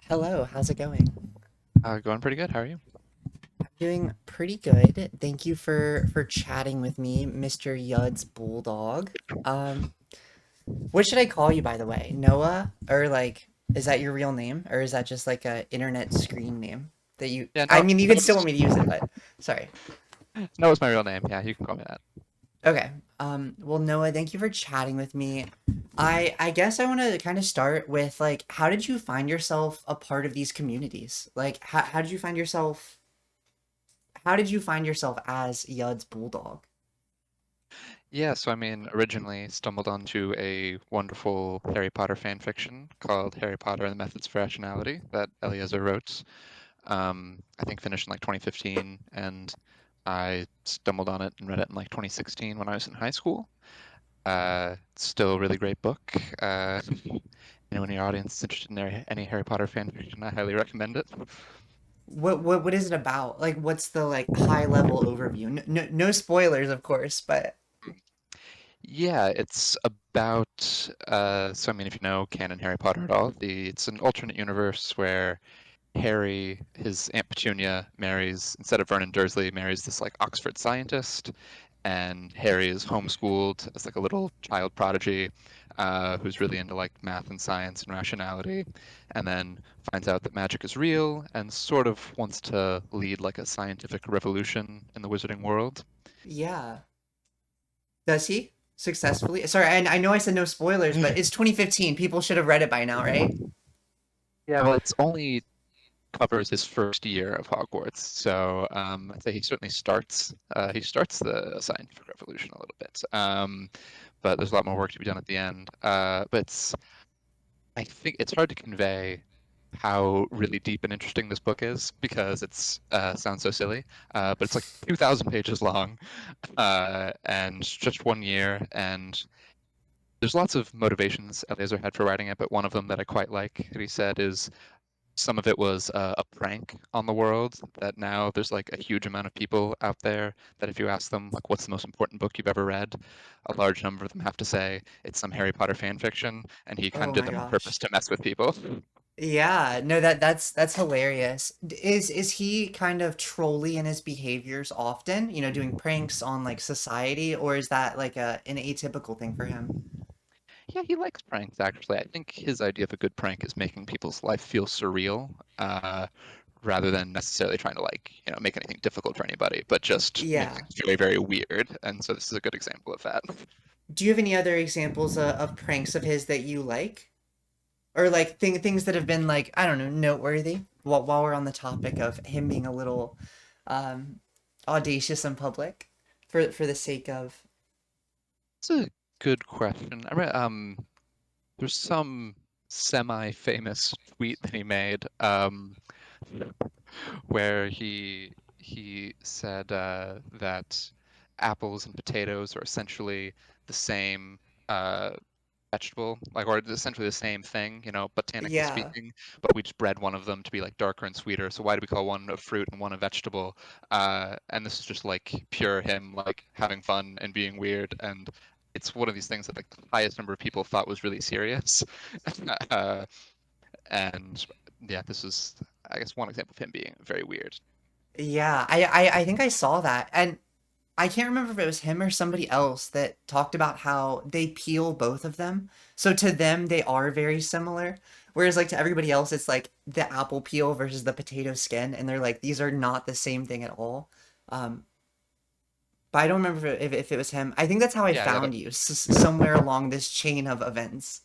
Hello, how's it going? Going pretty good. How are you? Doing pretty good. Thank you for chatting with me, Mr. Yud's Bulldog. Um, what should I call you, by the way? Noah? Or like, is that your real name? Or is that just like a internet screen name that you Yeah, I no, mean, you no, can still want me to use it, but sorry. no, it's my real name. Yeah, you can call me that. Okay. Well, Noah, thank you for chatting with me. I guess I want to kind of start with like, how did you find yourself a part of these communities? Like, how did you find yourself as Yud's Bulldog? Yeah, so I mean, originally stumbled onto a wonderful Harry Potter fan fiction called Harry Potter and the Methods of Rationality that Eliezer wrote. I think finished in like 2015, and I stumbled on it and read it in like 2016 when I was in high school. Still a really great book. Anyone in your audience is interested in any Harry Potter fan fiction, I highly recommend it. What is it about? Like, what's the like high level overview? No spoilers, of course, but Yeah, it's about so I mean if you know canon Harry Potter at all, it's an alternate universe where Harry, his Aunt Petunia marries instead of Vernon Dursley, marries this like Oxford scientist, and Harry is homeschooled as like a little child prodigy, who's really into like math and science and rationality, and then finds out that magic is real and sort of wants to lead like a scientific revolution in the wizarding world. yeah. Does he successfully? Sorry, I know I said no spoilers, but it's 2015. People should have read it by now, right? Yeah, well, it's only covers his first year of Hogwarts. So I'd say he starts the scientific revolution a little bit. But there's a lot more work to be done at the end. But I think it's hard to convey how really deep and interesting this book is because it's sounds so silly. But it's like 2,000 pages long, and just 1 year. And there's lots of motivations Eleazar had for writing it, but one of them that I quite like that he said is some of it was a prank on the world that now there's like a huge amount of people out there that if you ask them like what's the most important book you've ever read, a large number of them have to say it's some Harry Potter fan fiction, and he kind Oh of did my that on gosh. purpose to mess with people. Yeah, no, that's hilarious. Is he kind of trolly in his behaviors often? You know, doing pranks on like society, or is that like an atypical thing for him? Yeah, he likes pranks actually. I think his idea of a good prank is making people's life feel surreal, rather than necessarily trying to like, make anything difficult for anybody, but just make Yeah. things very, very weird. And so this is a good example of that. Do you have any other examples of pranks of his that you like? Or like things that have been like, I don't know, noteworthy while we're on the topic of him being a little um audacious in public for the sake of It's a good question. There's some semi-famous tweet that he made, where he said that apples and potatoes are essentially the same uh, vegetable, like or essentially the same thing, botanically yeah. speaking. But we just bred one of them to be like darker and sweeter. So why do we call one a fruit and one a vegetable? And this is just like pure him like having fun and being weird and. It's one of these things that like, the highest number of people thought was really serious. uh, and yeah, this is, I guess, one example of him being very weird. Yeah, I think I saw that. And I can't remember if it was him or somebody else that talked about how they peel both of them. So to them, they are very similar. Whereas like to everybody else, it's like the apple peel versus the potato skin, and they're like these are not the same thing at all. Um, but I don't remember if it was him. I think that's how I Yeah, yeah, found you, somewhere along this chain of events.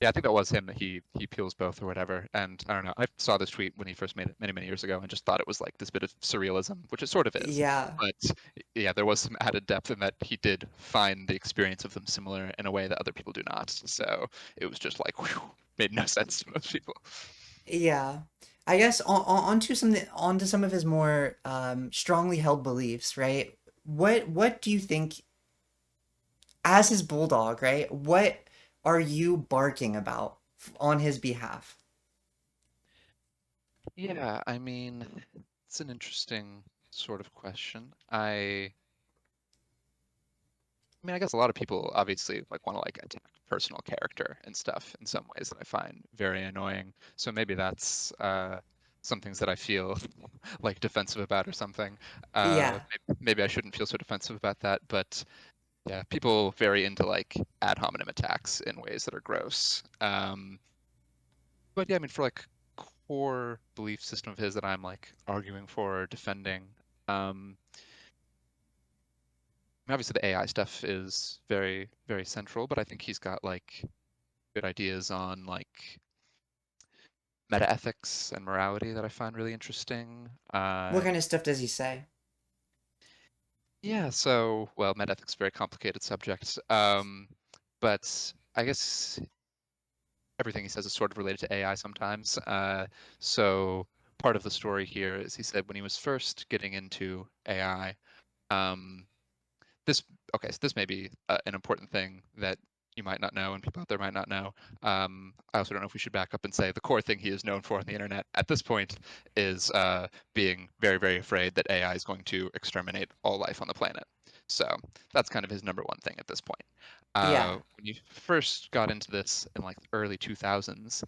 yeah. I think that was him. That he peels both or whatever. And I don't know. I saw this tweet when he first made it many many years ago, and just thought it was like this bit of surrealism, which it sort of is. Yeah, But yeah, there was some added depth in that he did find the experience of them similar in a way that other people do not. So it was just like whew, made no sense to most people. yeah. I guess onto some of his more strongly held beliefs, right? What do you think as his bulldog, right? What are you barking about on his behalf? Yeah, I mean, it's an interesting sort of question. I I mean, I guess a lot of people obviously like want to like attack personal character and stuff in some ways that I find very annoying. So maybe that's some things that I feel like defensive about or something. Yeah. Maybe I shouldn't feel so defensive about that, but yeah, people very into like ad hominem attacks in ways that are gross. But yeah, I mean, for like core belief system of his that I'm like arguing for or defending, obviously the AI stuff is very, very central, but I think he's got like good ideas on like meta ethics and morality that I find really interesting. What kind of stuff does he say? Yeah, so well, meta ethics is a very complicated subject. But I guess everything he says is sort of related to AI sometimes. So part of the story here is he said when he was first getting into AI, um, this okay, so this may be an important thing that you might not know and people out there might not know. I also don't know if we should back up and say the core thing he is known for on the internet at this point is being very, very afraid that AI is going to exterminate all life on the planet. So that's kind of his number one thing at this point. Yeah. When he first got into this in like the early 2000s,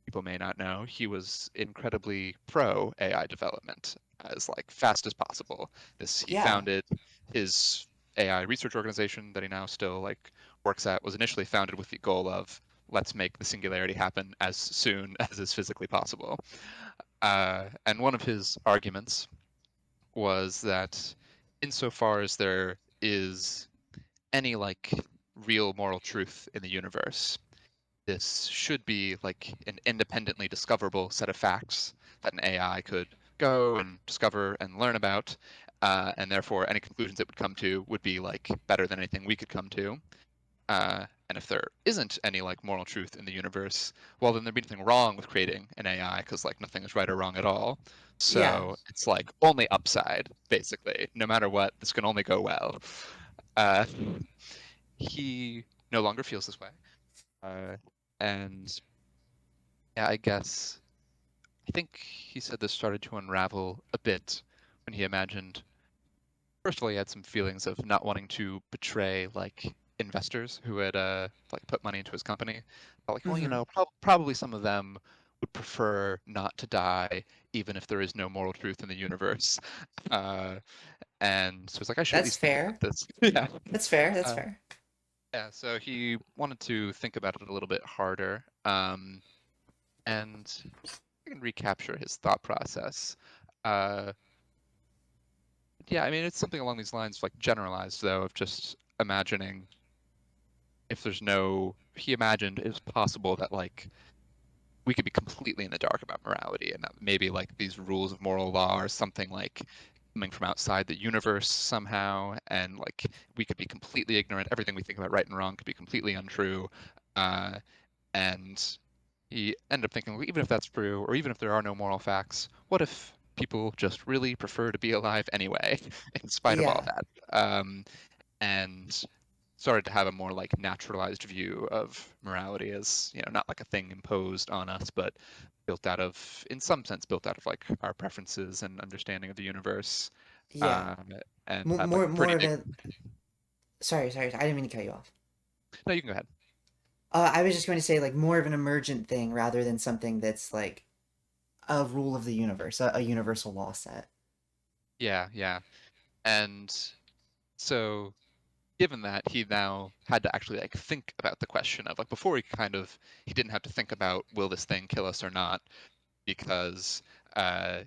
people may not know, he was incredibly pro AI development as like fast as possible. This he Yeah. founded his AI research organization that he now still like works at was initially founded with the goal of let's make the singularity happen as soon as is physically possible. And one of his arguments was that insofar as there is any like real moral truth in the universe, this should be like an independently discoverable set of facts that an AI could go and discover and learn about, and therefore any conclusions it would come to would be like better than anything we could come to. And if there isn't any like moral truth in the universe, well, then there'd be nothing wrong with creating an AI because like nothing is right or wrong at all. Yeah. So it's like only upside, basically. No matter what, this can only go well. Uh, he no longer feels this way. Uh, and yeah, I guess I think he said this started to unravel a bit when he imagined. First of all, he had some feelings of not wanting to betray like investors who had like put money into his company. But, like, well, you Mm-hmm. know, probably some of them would prefer not to die, even if there is no moral truth in the universe. Uh, and so it's like I should at That's least think about fair. this. Yeah. That's fair. That's Uh, fair. yeah. So he wanted to think about it a little bit harder. And I can recapture his thought process. Uh, yeah, I mean, it's something along these lines, like generalized though, of just imagining if there's no. He imagined it was possible that like we could be completely in the dark about morality, and that maybe like these rules of moral law are something like coming from outside the universe somehow, and like we could be completely ignorant. Everything we think about right and wrong could be completely untrue. Uh, and he ended up thinking, well, even if that's true, or even if there are no moral facts, what if people just really prefer to be alive anyway, in spite of all Yeah. that? And started to have a more like naturalized view of morality as, you know, not like a thing imposed on us, but built out of, in some sense, built out of like our preferences and understanding of the universe. Yeah. Um, and More had like more a pretty more of big. a sorry, I didn't mean to cut you off. No, you can go ahead. I was just going to say like more of an emergent thing rather than something that's like a rule of the universe, a universal law set. Yeah, yeah. And so given that he now had to actually like think about the question of like before he didn't have to think about will this thing kill us or not because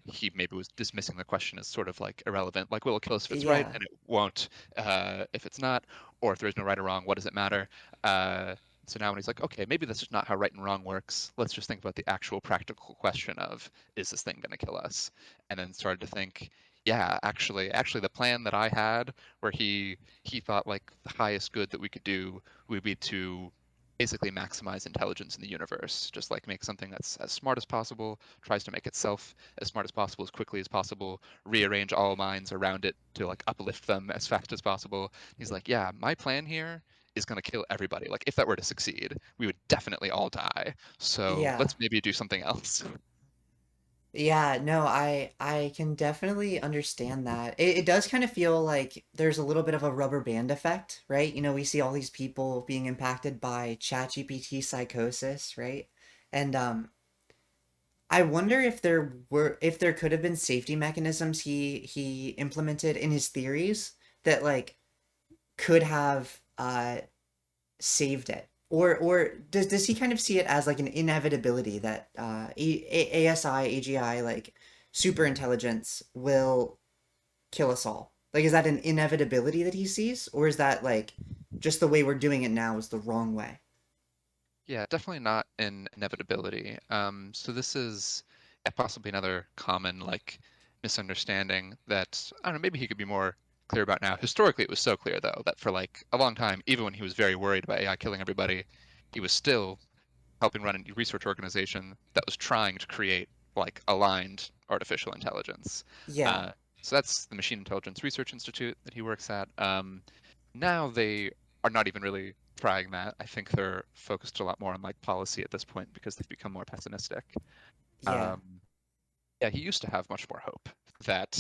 he maybe was dismissing the question as sort of like irrelevant, like will it kill us if it's right Yeah. and it won't if it's not, or if there's no right or wrong, what does it matter? uh, so now when he's like, okay, maybe that's just not how right and wrong works, let's just think about the actual practical question of is this thing going to kill us, and then started to think, yeah, actually the plan that I had where he thought like the highest good that we could do would be to basically maximize intelligence in the universe, just like make something that's as smart as possible, tries to make itself as smart as possible as quickly as possible, rearrange all minds around it to like uplift them as fast as possible. He's like, yeah, my plan here is going to kill everybody. Like if that were to succeed, we would definitely all die. So Yeah. let's maybe do something else. Yeah, no, I can definitely understand that. It does kind of feel like there's a little bit of a rubber band effect, right? You know, we see all these people being impacted by ChatGPT psychosis, right? And I wonder if there could have been safety mechanisms he implemented in his theories that like could have saved it. Or does he kind of see it as like an inevitability that ASI, AGI, like super intelligence will kill us all? Like, is that an inevitability that he sees, or is that like just the way we're doing it now is the wrong way? Yeah, definitely not an inevitability. So this is yeah, possibly another common like misunderstanding that I don't know, maybe he could be more clear about now. Historically, it was so clear though that for like a long time, even when he was very worried about AI killing everybody, he was still helping run a research organization that was trying to create like aligned artificial intelligence. Yeah, Uh, so that's the Machine Intelligence Research Institute that he works at. Now they are not even really trying that. I think they're focused a lot more on like policy at this point because they've become more pessimistic. yeah, Um, yeah, he used to have much more hope that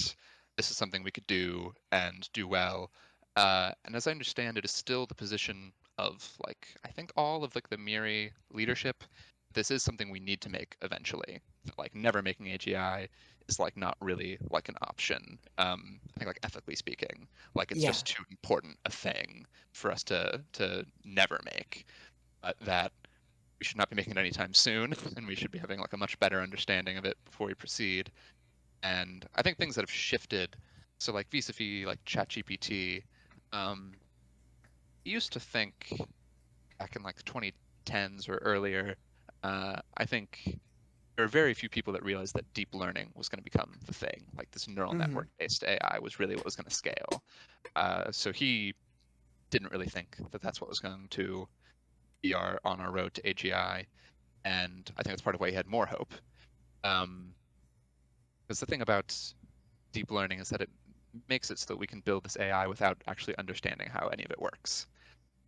this is something we could do and do well. And as I understand, it is still the position of like I think all of like the Miri leadership. This is something we need to make eventually. Like never making AGI is like not really like an option. I think like ethically speaking, like it's yeah, just too important a thing for us to never make. But that we should not be making it anytime soon, and we should be having like a much better understanding of it before we proceed. And I think things that have shifted, so like vis-a-vis like ChatGPT, um, I used to think back in like the 2010s or earlier, I think there are very few people that realized that deep learning was going to become the thing. Like this neural mm-hmm, network-based AI was really what was going to scale. So he didn't really think that that's what was going to be our on our road to AGI, and I think that's part of why he had more hope. Um, because the thing about deep learning is that it makes it so that we can build this AI without actually understanding how any of it works.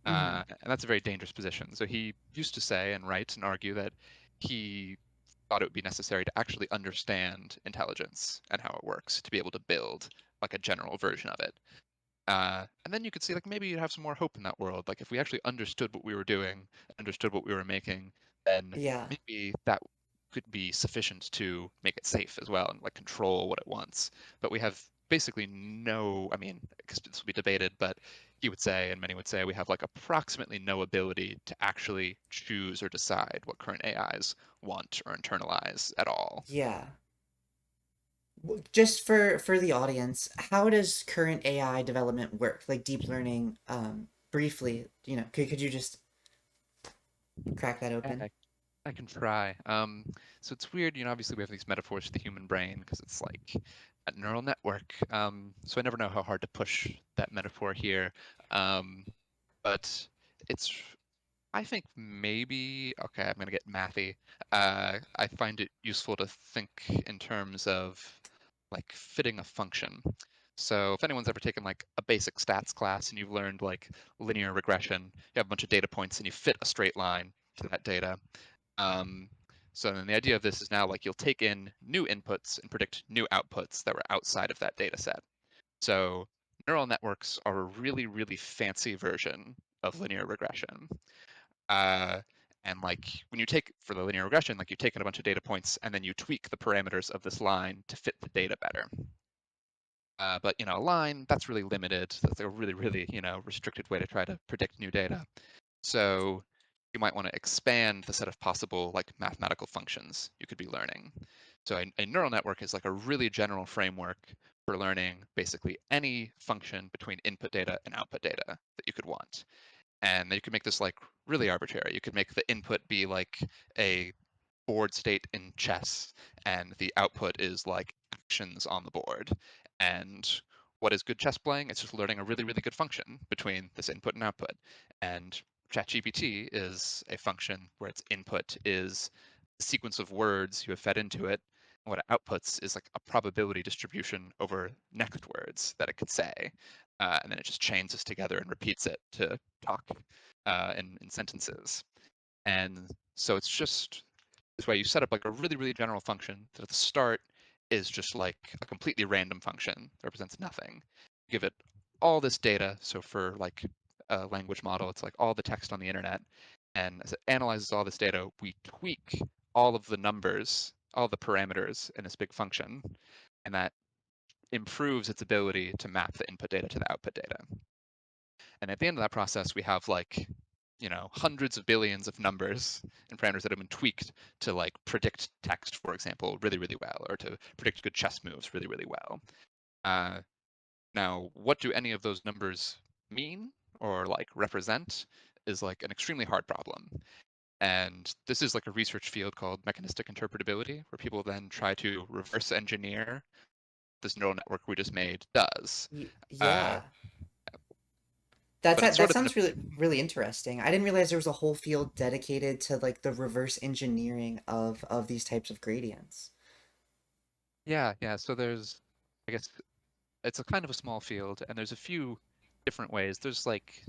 mm-hmm, And that's a very dangerous position. So he used to say and write and argue that he thought it would be necessary to actually understand intelligence and how it works to be able to build like a general version of it. And then you could see like maybe you'd have some more hope in that world. Like if we actually understood what we were doing, understood what we were making, then yeah, maybe that could be sufficient to make it safe as well and like control what it wants. But we have basically no, I mean, because this will be debated, but he would say, and many would say, we have like approximately no ability to actually choose or decide what current AIs want or internalize at all. yeah. Just for the audience, how does current AI development work? Like deep learning, briefly, you know, could you just crack that Yeah, open? I can try. So it's weird, you know, obviously we have these metaphors for the human brain because it's like a neural network. So I never know how hard to push that metaphor here. Um, but it's, I think maybe, okay, I'm gonna get mathy. I find it useful to think in terms of like fitting a function. So if anyone's ever taken like a basic stats class and you've learned like linear regression, you have a bunch of data points and you fit a straight line to that data. um, so then the idea of this is now like you'll take in new inputs and predict new outputs that were outside of that data set. So neural networks are a really, really fancy version of linear regression. Uh, and like when you take for the linear regression, like you take in a bunch of data points and then you tweak the parameters of this line to fit the data better. But you know, a line that's really limited. That's a really, really restricted way to try to predict new data. So you might want to expand the set of possible like mathematical functions you could be learning. So a neural network is like a really general framework for learning basically any function between input data and output data that you could want. And then you could make this like really arbitrary. You could make the input be like a board state in chess, and the output is like actions on the board. And what is good chess playing? It's just learning a really, really good function between this input and output. And ChatGPT is a function where its input is the sequence of words you have fed into it. And what it outputs is like a probability distribution over next words that it could say. And then it just chains this together and repeats it to talk in sentences. And so it's just This way you set up like a really, really general function that at the start is just like a completely random function that represents nothing. Give it all this data. So for like a language model, it's like all the text on the internet. And as it analyzes all this data, we tweak all of the numbers, all the parameters in this big function. And that improves its ability to map the input data to the output data. And at the end of that process, we have like, hundreds of billions of numbers and parameters that have been tweaked to like predict text, for example, really, really well, or to predict good chess moves really, really well. Uh, Now, what do any of those numbers mean or like represent is like an extremely hard problem. And this is like a research field called mechanistic interpretability, where people then try to reverse engineer this neural network we just made does. Uh, Yeah. but it's That sort of an sounds really interesting. I didn't realize there was a whole field dedicated to like the reverse engineering of these types of gradients. yeah, yeah. So there's, I guess, it's a kind of a small field, and there's a few different ways. There's like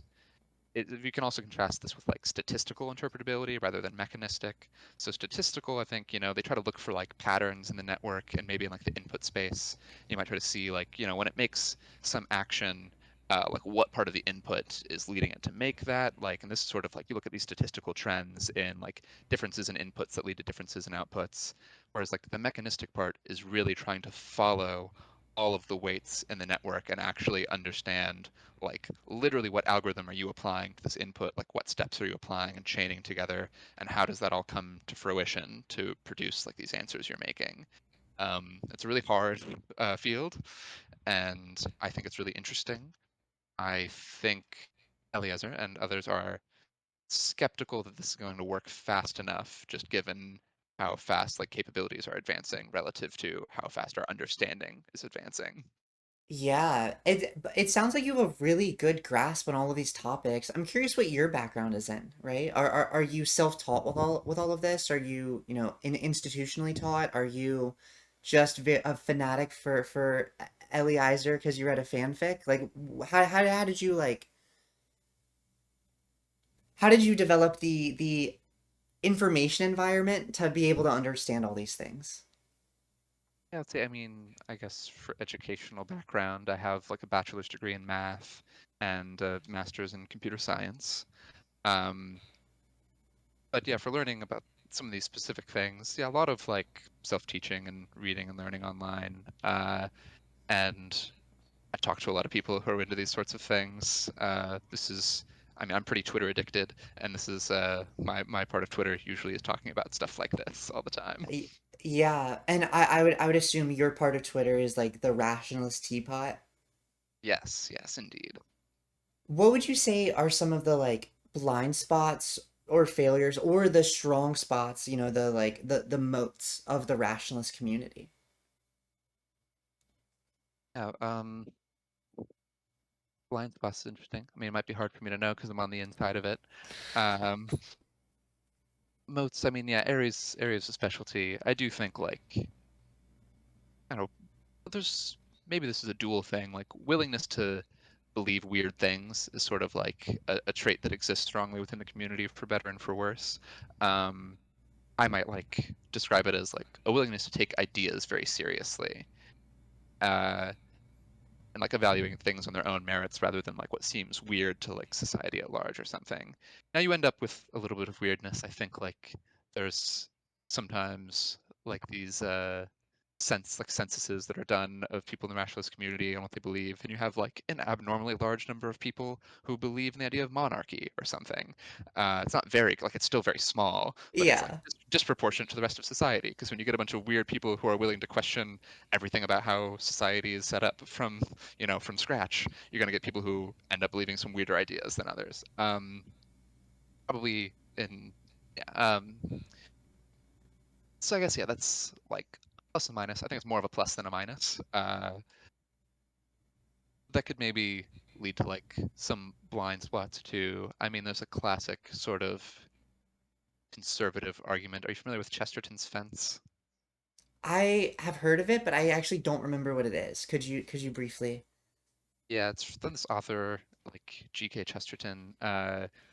you can also contrast this with like statistical interpretability rather than mechanistic. So statistical, I think, they try to look for like patterns in the network and maybe in like the input space. You might try to see like, when it makes some action, like what part of the input is leading it to make that. Like, and this is sort of like you look at these statistical trends in like differences in inputs that lead to differences in outputs. Whereas like the mechanistic part is really trying to follow all of the weights in the network and actually understand like literally what algorithm are you applying to this input, like what steps are you applying and chaining together, and how does that all come to fruition to produce like these answers you're making. It's a really hard field, and I think it's really interesting. I think Eliezer and others are skeptical that this is going to work fast enough, just given how fast like capabilities are advancing relative to how fast our understanding is advancing. Yeah, it sounds like you have a really good grasp on all of these topics. I'm curious what your background is in, right? Are you self-taught with all of this? Are you, institutionally taught? Are you just a fanatic for Eliezer because you read a fanfic? Like how did you like how did you develop the information environment to be able to understand all these things? Yeah, I'd say, I mean, I guess for educational background, I have like a bachelor's degree in math and a master's in computer science. Um, but yeah, for learning about some of these specific things, yeah, a lot of like self-teaching and reading and learning online. And I've talked to a lot of people who are into these sorts of things. I mean, I'm pretty Twitter addicted, and this is my part of Twitter usually is talking about stuff like this all the time. Y- Yeah, and I would assume your part of Twitter is like the rationalist teapot. Yes, yes, indeed. What would you say are some of the like blind spots or failures or the strong spots, the like the moats of the rationalist community? Yeah, blind spot's interesting. I mean, it might be hard for me to know because I'm on the inside of it. Um, Moats, I mean, yeah, areas of specialty. I do think like I don't know. There's maybe this is a dual thing. Like willingness to believe weird things is sort of like a trait that exists strongly within the community, for better and for worse. Um, I might like describe it as like a willingness to take ideas very seriously. Uh, and like evaluating things on their own merits rather than like what seems weird to like society at large or something. Now you end up with a little bit of weirdness. I think like there's sometimes like these censuses that are done of people in the rationalist community and what they believe, and you have like an abnormally large number of people who believe in the idea of monarchy or something. It's not very like it's still very small, but it's like Yeah. disproportionate to the rest of society. Because when you get a bunch of weird people who are willing to question everything about how society is set up from scratch, you're going to get people who end up believing some weirder ideas than others. Probably in, yeah. So I guess yeah, that's like plus and minus. I think it's more of a plus than a minus. That could maybe lead to like some blind spots too. I mean, there's a classic sort of conservative argument. Are you familiar with Chesterton's fence? I have heard of it, but I actually don't remember what it is. Could you briefly? Yeah, it's from this author like G.K. Chesterton,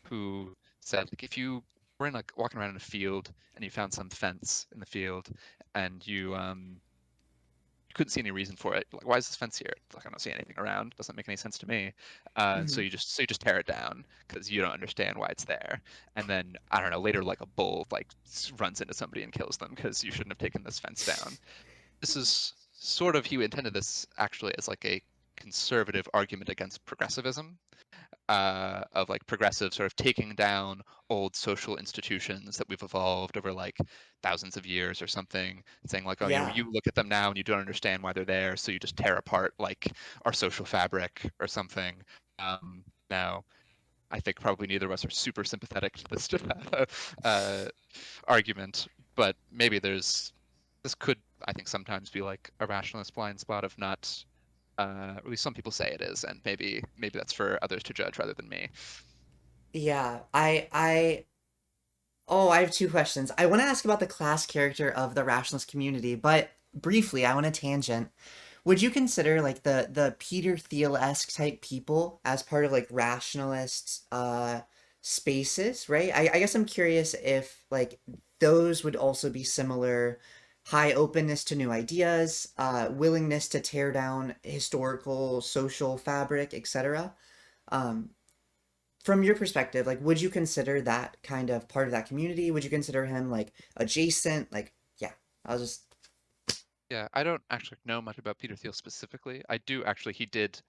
who said like if you we're in like walking around in a field and you found some fence in the field and you couldn't see any reason for it. Like, why is this fence here? Like, I don't see anything around. Doesn't make any sense to me. So Mhm. you just tear it down because you don't understand why it's there. And then I don't know. Later, like a bull like runs into somebody and kills them because you shouldn't have taken this fence down. This is sort of he intended this actually as like a conservative argument against progressivism, of like progressive sort of taking down old social institutions that we've evolved over like thousands of years or something, and saying like, oh, you know, Yeah. you look at them now and you don't understand why they're there, so you just tear apart like our social fabric or something. Now, I think probably neither of us are super sympathetic to this uh, argument, but maybe this could, I think, sometimes be like a rationalist blind spot of not at least some people say it is, and maybe that's for others to judge rather than me. Yeah. Oh, I have two questions. I want to ask about the class character of the rationalist community, but briefly, I want to tangent. Would you consider like the Peter Thiel-esque type people as part of like rationalist spaces, right? I guess I'm curious if like those would also be similar high openness to new ideas, willingness to tear down historical social fabric, etc. Um, from your perspective, like, would you consider that kind of part of that community? Would you consider him like adjacent? Like, yeah, I was just, Yeah, I don't actually know much about Peter Thiel specifically. I do actually, he did,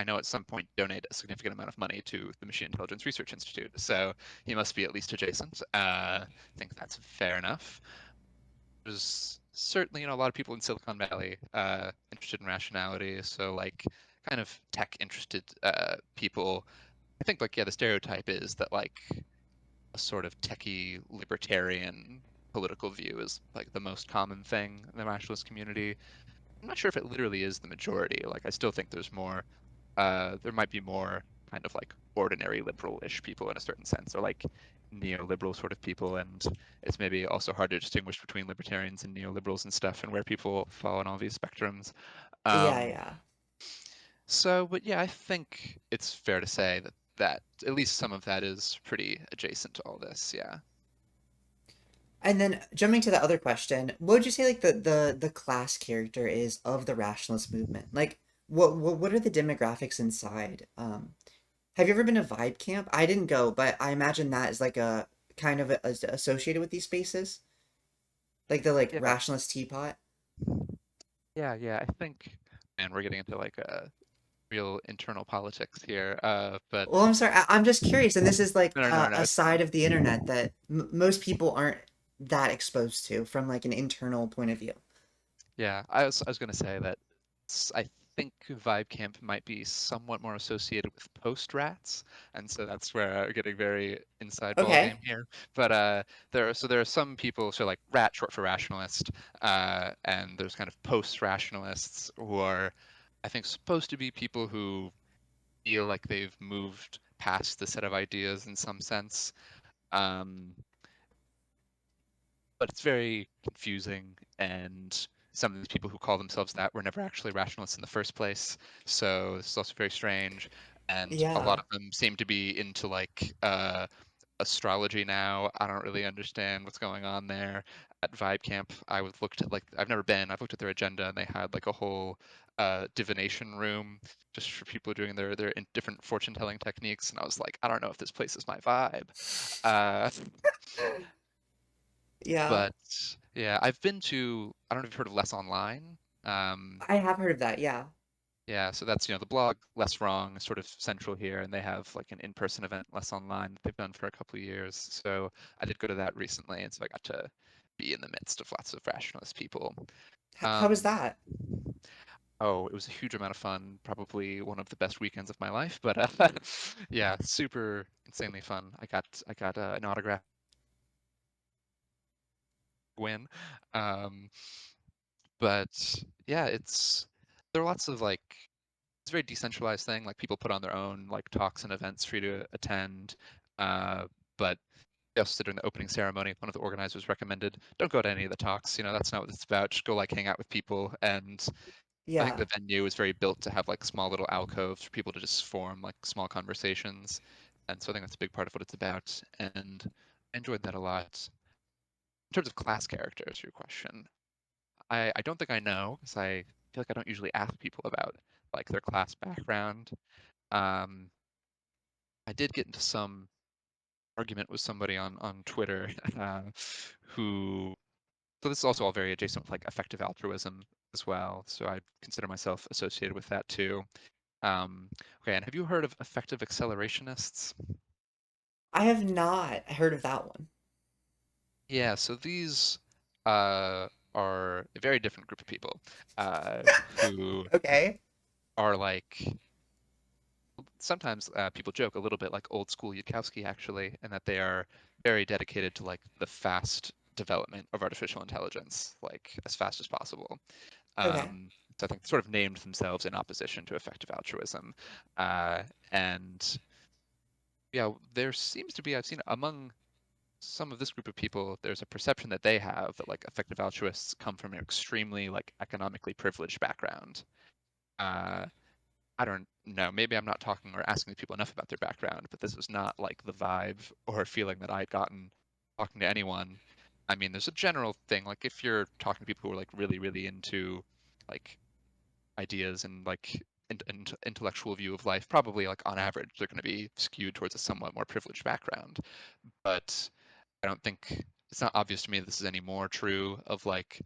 I know at some point donate a significant amount of money to the Machine Intelligence Research Institute, so he must be at least adjacent. I think that's fair enough. There's certainly, a lot of people in Silicon Valley interested in rationality, so like kind of tech interested people. I think like yeah, the stereotype is that like a sort of techie libertarian political view is like the most common thing in the rationalist community. I'm not sure if it literally is the majority. Like I still think there's more there might be more kind of like ordinary liberal-ish people in a certain sense, or like neoliberal sort of people, and it's maybe also hard to distinguish between libertarians and neoliberals and stuff and where people fall on all these spectrums. yeah, Um, yeah. but yeah, I think it's fair to say that at least some of that is pretty adjacent to all this. Yeah. And then jumping to the other question, what would you say like the class character is of the rationalist movement? Like, what are the demographics inside? Have you ever been to Vibe Camp? I didn't go, but I imagine that is like a kind of associated with these spaces, like the like Yeah. rationalist teapot. Yeah. I think, man, we're getting into like a real internal politics here. But Well, I'm sorry. I'm just curious, and this is like no. a side of the internet that most people aren't that exposed to from like an internal point of view. Yeah, I was gonna say that I think Vibe Camp might be somewhat more associated with post rats, and so that's where we're getting very inside ball game Okay. here. But there are some people, so like rat short for rationalist, and there's kind of post rationalists who are, I think, supposed to be people who feel like they've moved past the set of ideas in some sense. Um, but it's very confusing, and some of these people who call themselves that were never actually rationalists in the first place, so this is also very strange. And a lot Yeah. of them seem to be into like astrology now. I don't really understand what's going on there. At Vibe Camp, I was looked at like I've never been. I've looked at their agenda, and they had like a whole divination room just for people doing their different fortune telling techniques, and I was like, I don't know if this place is my vibe. Uh, Yeah. But yeah, I've been to, I don't know if you've heard of Less Online. I have heard of that. Yeah. Yeah, so that's, the blog Less Wrong is sort of central here, and they have like an in-person event, Less Online, that they've done for a couple of years. So I did go to that recently, and so I got to be in the midst of lots of rationalist people. How is Um, that? oh, it was a huge amount of fun, probably one of the best weekends of my life, but yeah, super insanely fun. I got an autograph win. Um, but yeah, there are lots of like it's a very decentralized thing. Like people put on their own like talks and events for you to attend. But they also during the opening ceremony, one of the organizers recommended don't go to any of the talks. That's not what it's about. Just go like hang out with people. And I think Yeah. the venue is very built to have like small little alcoves for people to just form like small conversations. And so I think that's a big part of what it's about. And I enjoyed that a lot. In terms of class characters, your question, I don't think I know because I feel like I don't usually ask people about like their class background. Um, I did get into some argument with somebody on Twitter who so this is also all very adjacent with like effective altruism as well. So I consider myself associated with that too. Um, okay, and have you heard of effective accelerationists? I have not heard of that one. Yeah, so these are a very different group of people who Okay. are like sometimes people joke a little bit like old school Yudkowsky actually, and that they are very dedicated to like the fast development of artificial intelligence, like as fast as possible. Okay. So I think sort of named themselves in opposition to effective altruism. And yeah, there seems to be, I've seen among some of this group of people, there's a perception that they have that like effective altruists come from an extremely like economically privileged background. Uh, I don't know, maybe I'm not talking or asking people enough about their background, but this is not like the vibe or feeling that I had gotten talking to anyone. I mean, there's a general thing, like if you're talking to people who are like really, really into like ideas and like intellectual view of life, probably like on average, they're going to be skewed towards a somewhat more privileged background. But I don't think it's not obvious to me that this is any more true of like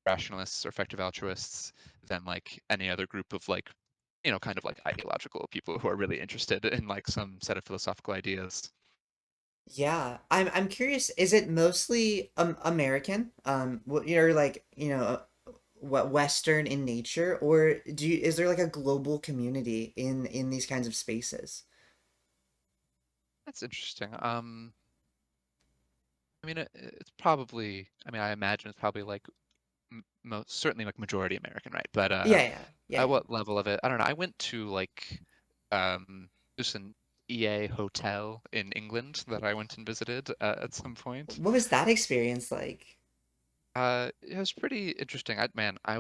rationalists or effective altruists than like any other group of like, kind of like ideological people who are really interested in like some set of philosophical ideas. Yeah, I'm curious. Is it mostly American? You're like what Western in nature, or is there like a global community in these kinds of spaces? That's interesting. I mean, it's probably, I mean, I imagine it's probably like most certainly like majority American, right? But Yeah, yeah, yeah, at yeah. what level of it? I don't know. I went to like just an EA hotel in England that I went and visited at some point. What was that experience like? It was pretty interesting. I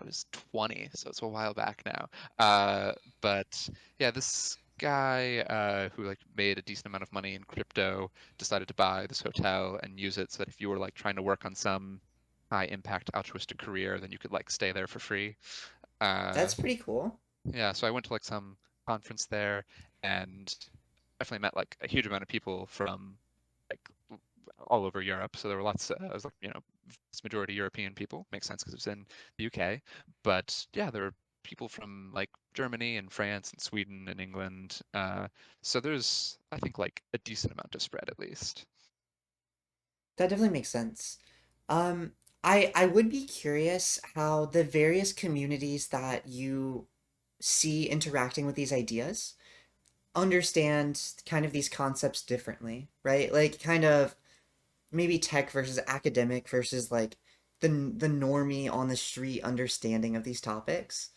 was 20, so it's a while back now. But yeah, this guy who like made a decent amount of money in crypto decided to buy this hotel and use it so that if you were like trying to work on some high impact altruistic career, then you could like stay there for free. Uh, That's pretty cool. yeah, so I went to like some conference there and definitely met like a huge amount of people from like all over Europe. So there were lots. It was like it's majority European people. Makes sense because it was in the UK. But yeah, there were people from like Germany and France and Sweden and England. So there's I think like a decent amount of spread at least. That definitely makes sense. Um, I would be curious how the various communities that you see interacting with these ideas understand kind of these concepts differently, right? Like kind of maybe tech versus academic versus like the normie on the street understanding of these topics.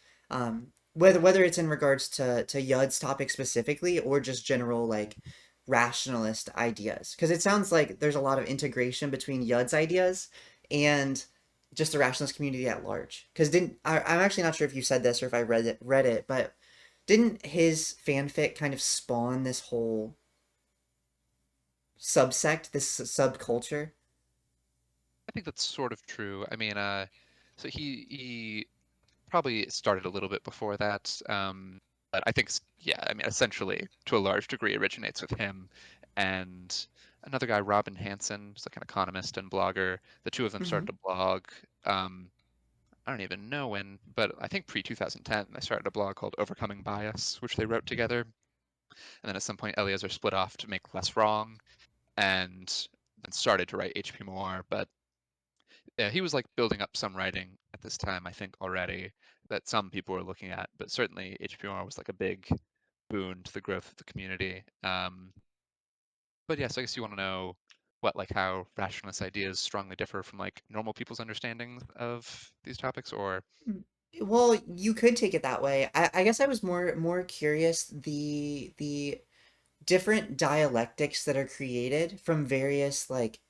Whether it's in regards to Yud's topic specifically or just general like rationalist ideas, because it sounds like there's a lot of integration between Yud's ideas and just the rationalist community at large. Because didn't I'm actually not sure if you said this or if I read it, but didn't his fanfic kind of spawn this whole subsect, this subculture? I think that's sort of true. I mean, so he probably started a little bit before that. But I think, yeah, I mean, essentially, to a large degree, originates with him and another guy, Robin Hanson, who's like an economist and blogger. The two of them Mm-hmm. started a blog. Um, I don't even know when, but I think pre 2010, they started a blog called Overcoming Bias, which they wrote together. And then at some point, Eliezer split off to make Less Wrong and then started to write HP Memoir. But yeah, he was like building up some writing at this time, I think already that some people were looking at, but certainly HPR was like a big boon to the growth of the community. But yes, I guess you want to know what like how rationalist ideas strongly differ from like normal people's understanding of these topics, or Well, you could take it that way. I guess I was more curious the different dialectics that are created from various like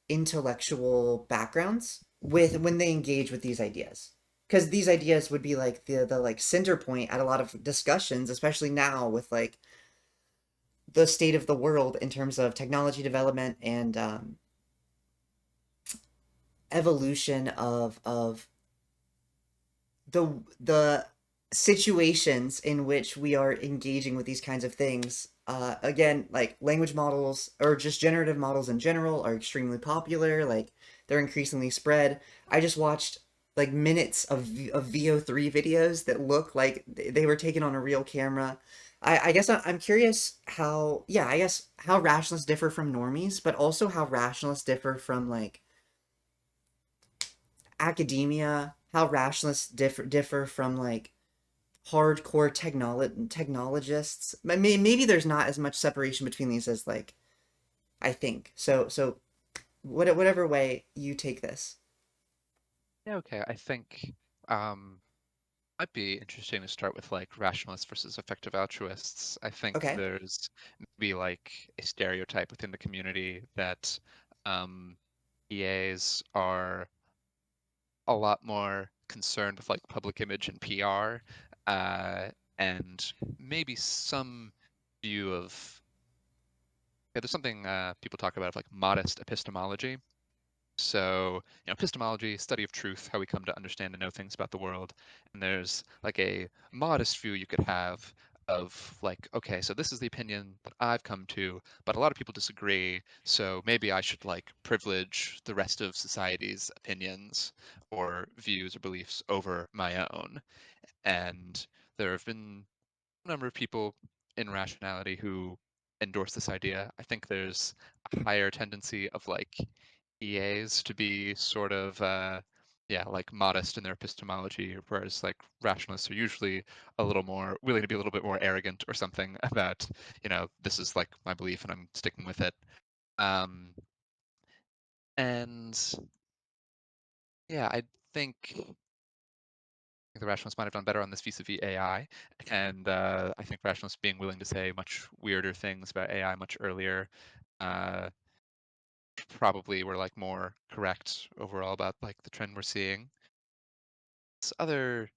intellectual backgrounds with when they engage with these ideas. Because these ideas would be like the like center point at a lot of discussions, especially now with like the state of the world in terms of technology development and evolution of the situations in which we are engaging with these kinds of things. Again, like language models or just generative models in general are extremely popular. Like they're increasingly spread. I just watched like minutes of VO3 videos that look like they were taken on a real camera. I guess I'm curious how, yeah, I guess how rationalists differ from normies, but also how rationalists differ from like academia, how rationalists differ from like hardcore technologists. Maybe there's not as much separation between these as like I think. So whatever way you take this. Yeah, okay. I think um, might be interesting to start with like rationalists versus effective altruists. I think Okay. there's maybe like a stereotype within the community that um, EAs are a lot more concerned with like public image and PR, and maybe some view of yeah, there's something people talk about of like modest epistemology. So, epistemology, study of truth, how we come to understand and know things about the world. And there's like a modest view you could have of like, okay, so this is the opinion that I've come to, but a lot of people disagree. So maybe I should like privilege the rest of society's opinions or views or beliefs over my own. And there have been number of people in rationality who endorse this idea. I think there's a higher tendency of like EAs to be sort of yeah, like modest in their epistemology, whereas like rationalists are usually a little more willing to be a little bit more arrogant or something about, this is like my belief and I'm sticking with it. Um, and yeah, I think the rationalists might have done better on this vis-a-vis AI, and I think rationalists being willing to say much weirder things about AI much earlier uh, probably were like more correct overall about like the trend we're seeing. This other,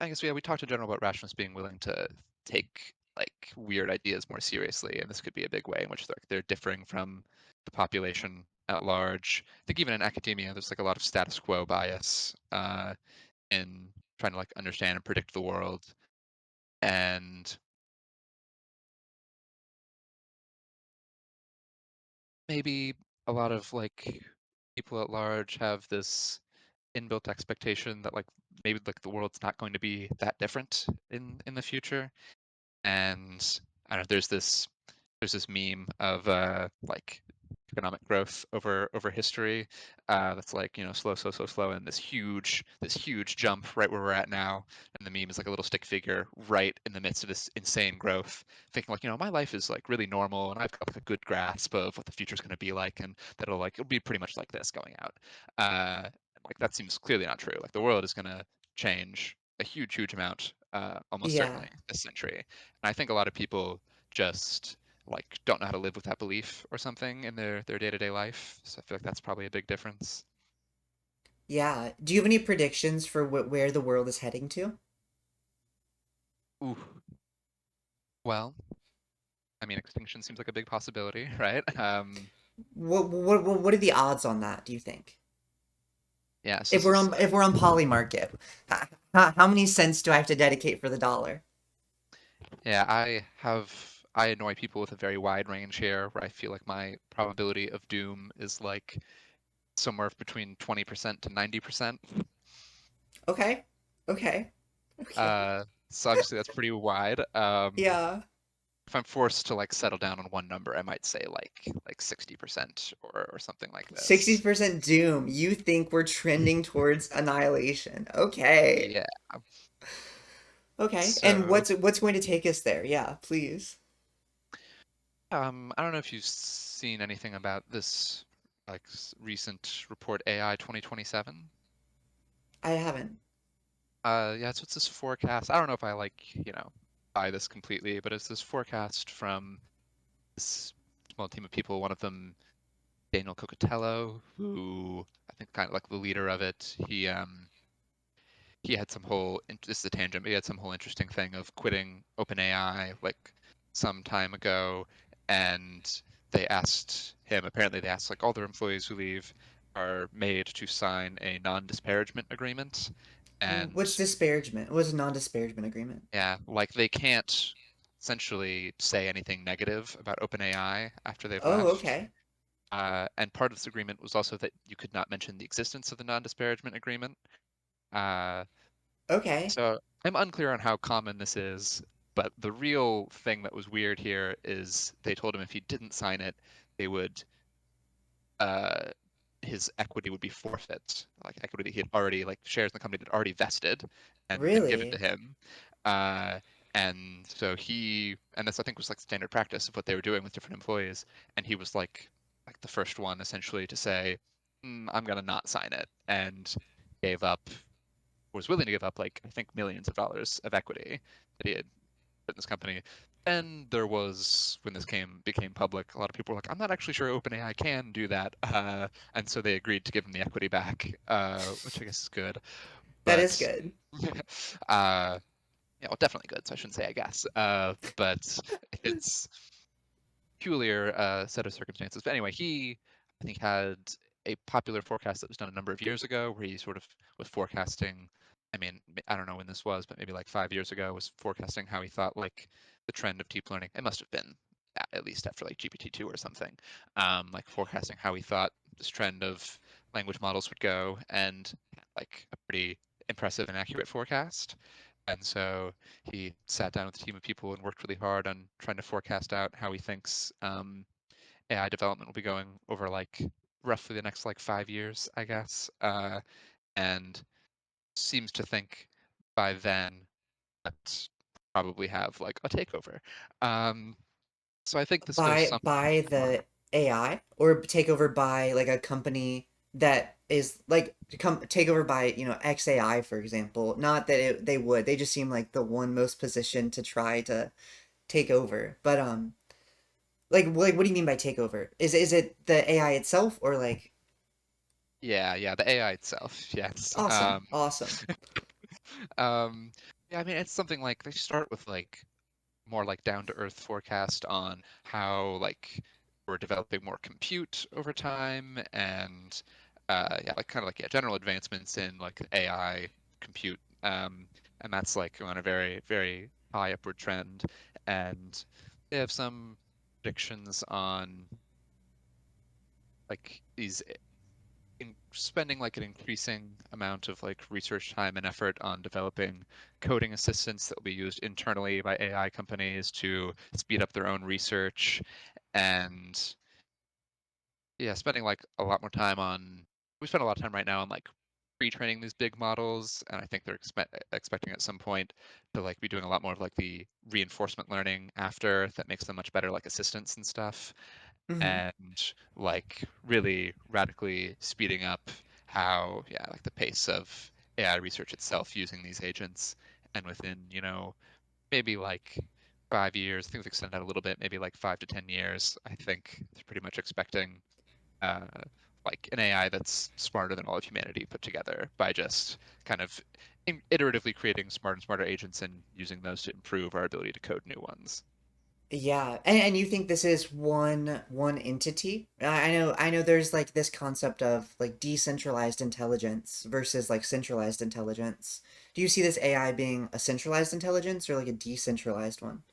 I guess, yeah, we talked in general about rationalists being willing to take like weird ideas more seriously, and this could be a big way in which they're differing from the population at large. I think even in academia, there's like a lot of status quo bias in trying to like understand and predict the world. And maybe a lot of like people at large have this inbuilt expectation that like maybe like the world's not going to be that different in the future. And I don't know, there's this meme of like economic growth over history that's like slow slow and this huge jump right where we're at now, and the meme is like a little stick figure right in the midst of this insane growth, thinking like my life is like really normal and I've got like a good grasp of what the future's going to be like, and it'll be pretty much like this going out. Like that seems clearly not true. Like the world is going to change a huge amount almost Yeah. certainly this century, and I think a lot of people just like don't know how to live with that belief or something in their day-to-day life. So I feel like that's probably a big difference. Yeah. Do you have any predictions for where the world is heading to? Ooh, well, I mean, extinction seems like a big possibility, right? What are the odds on that, do you think? Yeah, so If this is we're on Polymarket, how many cents do I have to dedicate for the dollar? yeah, I annoy people with a very wide range here, where I feel like my probability of doom is like somewhere between 20% to 90%. Okay. Okay. Okay. So obviously that's pretty wide. Yeah. If I'm forced to like settle down on one number, I might say like 60% or something like this. 60% doom. You think we're trending towards annihilation. Okay. Yeah. Okay. And So, what's going to take us there? Yeah, please. I don't know if you've seen anything about this like recent report AI 2027. I haven't. Yeah, so it's this forecast. I don't know if I like, buy this completely, but it's this forecast from this small team of people. One of them, Daniel Cocatello, who I think kind of like the leader of it. He had some whole this is a tangent, but he had some whole interesting thing of quitting OpenAI like some time ago, and apparently they asked like all their employees who leave are made to sign a non-disparagement agreement. What's And disparagement? What's a non-disparagement agreement? yeah, like they can't essentially say anything negative about OpenAI after they've Oh, left. okay. And part of this agreement was also that you could not mention the existence of the non-disparagement agreement. Uh, Okay. so I'm unclear on how common this is, but the real thing that was weird here is they told him if he didn't sign it, they would uh, his equity would be forfeit, like equity that he had already, like shares in the company that had already vested and been given to Really? him. Uh, and so and this I think was like standard practice of what they were doing with different employees. And he was like the first one essentially to say, I'm gonna not sign it, and gave up, was willing to give up like I think millions of dollars of equity that he had in this company. Then there was, when this became public, a lot of people were like, I'm not actually sure OpenAI can do that. And so they agreed to give him the equity back, which I guess is good. That is But good. uh, yeah, well, definitely good. So I shouldn't say I guess. But it's peculiar set of circumstances. But anyway, he I think had a popular forecast that was done a number of years ago, where he sort of was forecasting. I mean, I don't know when this was, but maybe like 5 years ago, was forecasting how he thought like the trend of deep learning. It must have been at least after like GPT-2 or something, like forecasting how he thought this trend of language models would go, and like a pretty impressive and accurate forecast. And so he sat down with a team of people and worked really hard on trying to forecast out how he thinks AI development will be going over like roughly the next like 5 years, I guess. And seems to think by then that probably have like a takeover. Um, so I think this goes something By more. the AI or take over by like a company that is like take over by, XAI, for example. Not that they would. They just seem like the one most positioned to try to take over. But like what do you mean by takeover? Is it the AI itself or like Yeah, the AI itself. Yes. awesome, awesome. Um, yeah, I mean, it's something like they start with like more like down to earth forecast on how like we're developing more compute over time, and yeah, like kind of like, yeah, general advancements in like AI compute, and that's like on a very very high upward trend. And they have some predictions on like these spending like an increasing amount of like research time and effort on developing coding assistants that will be used internally by AI companies to speed up their own research. And yeah, spending like a lot more time on, we spend a lot of time right now on like pre-training these big models, and I think they're expecting at some point to like be doing a lot more of like the reinforcement learning after that makes them much better like assistants and stuff, Hmm. and like really radically speeding up how, yeah, like the pace of AI research itself using these agents. And within, maybe like 5 years, things extend out a little bit, maybe like 5 to 10 years, I think they're pretty much expecting uh, like an AI that's smarter than all of humanity put together by just kind of iteratively creating smarter and smarter agents and using those to improve our ability to code new ones. Yeah, and you think this is one entity? I know there's like this concept of like decentralized intelligence versus like centralized intelligence. Do you see this AI being a centralized intelligence or like a decentralized one?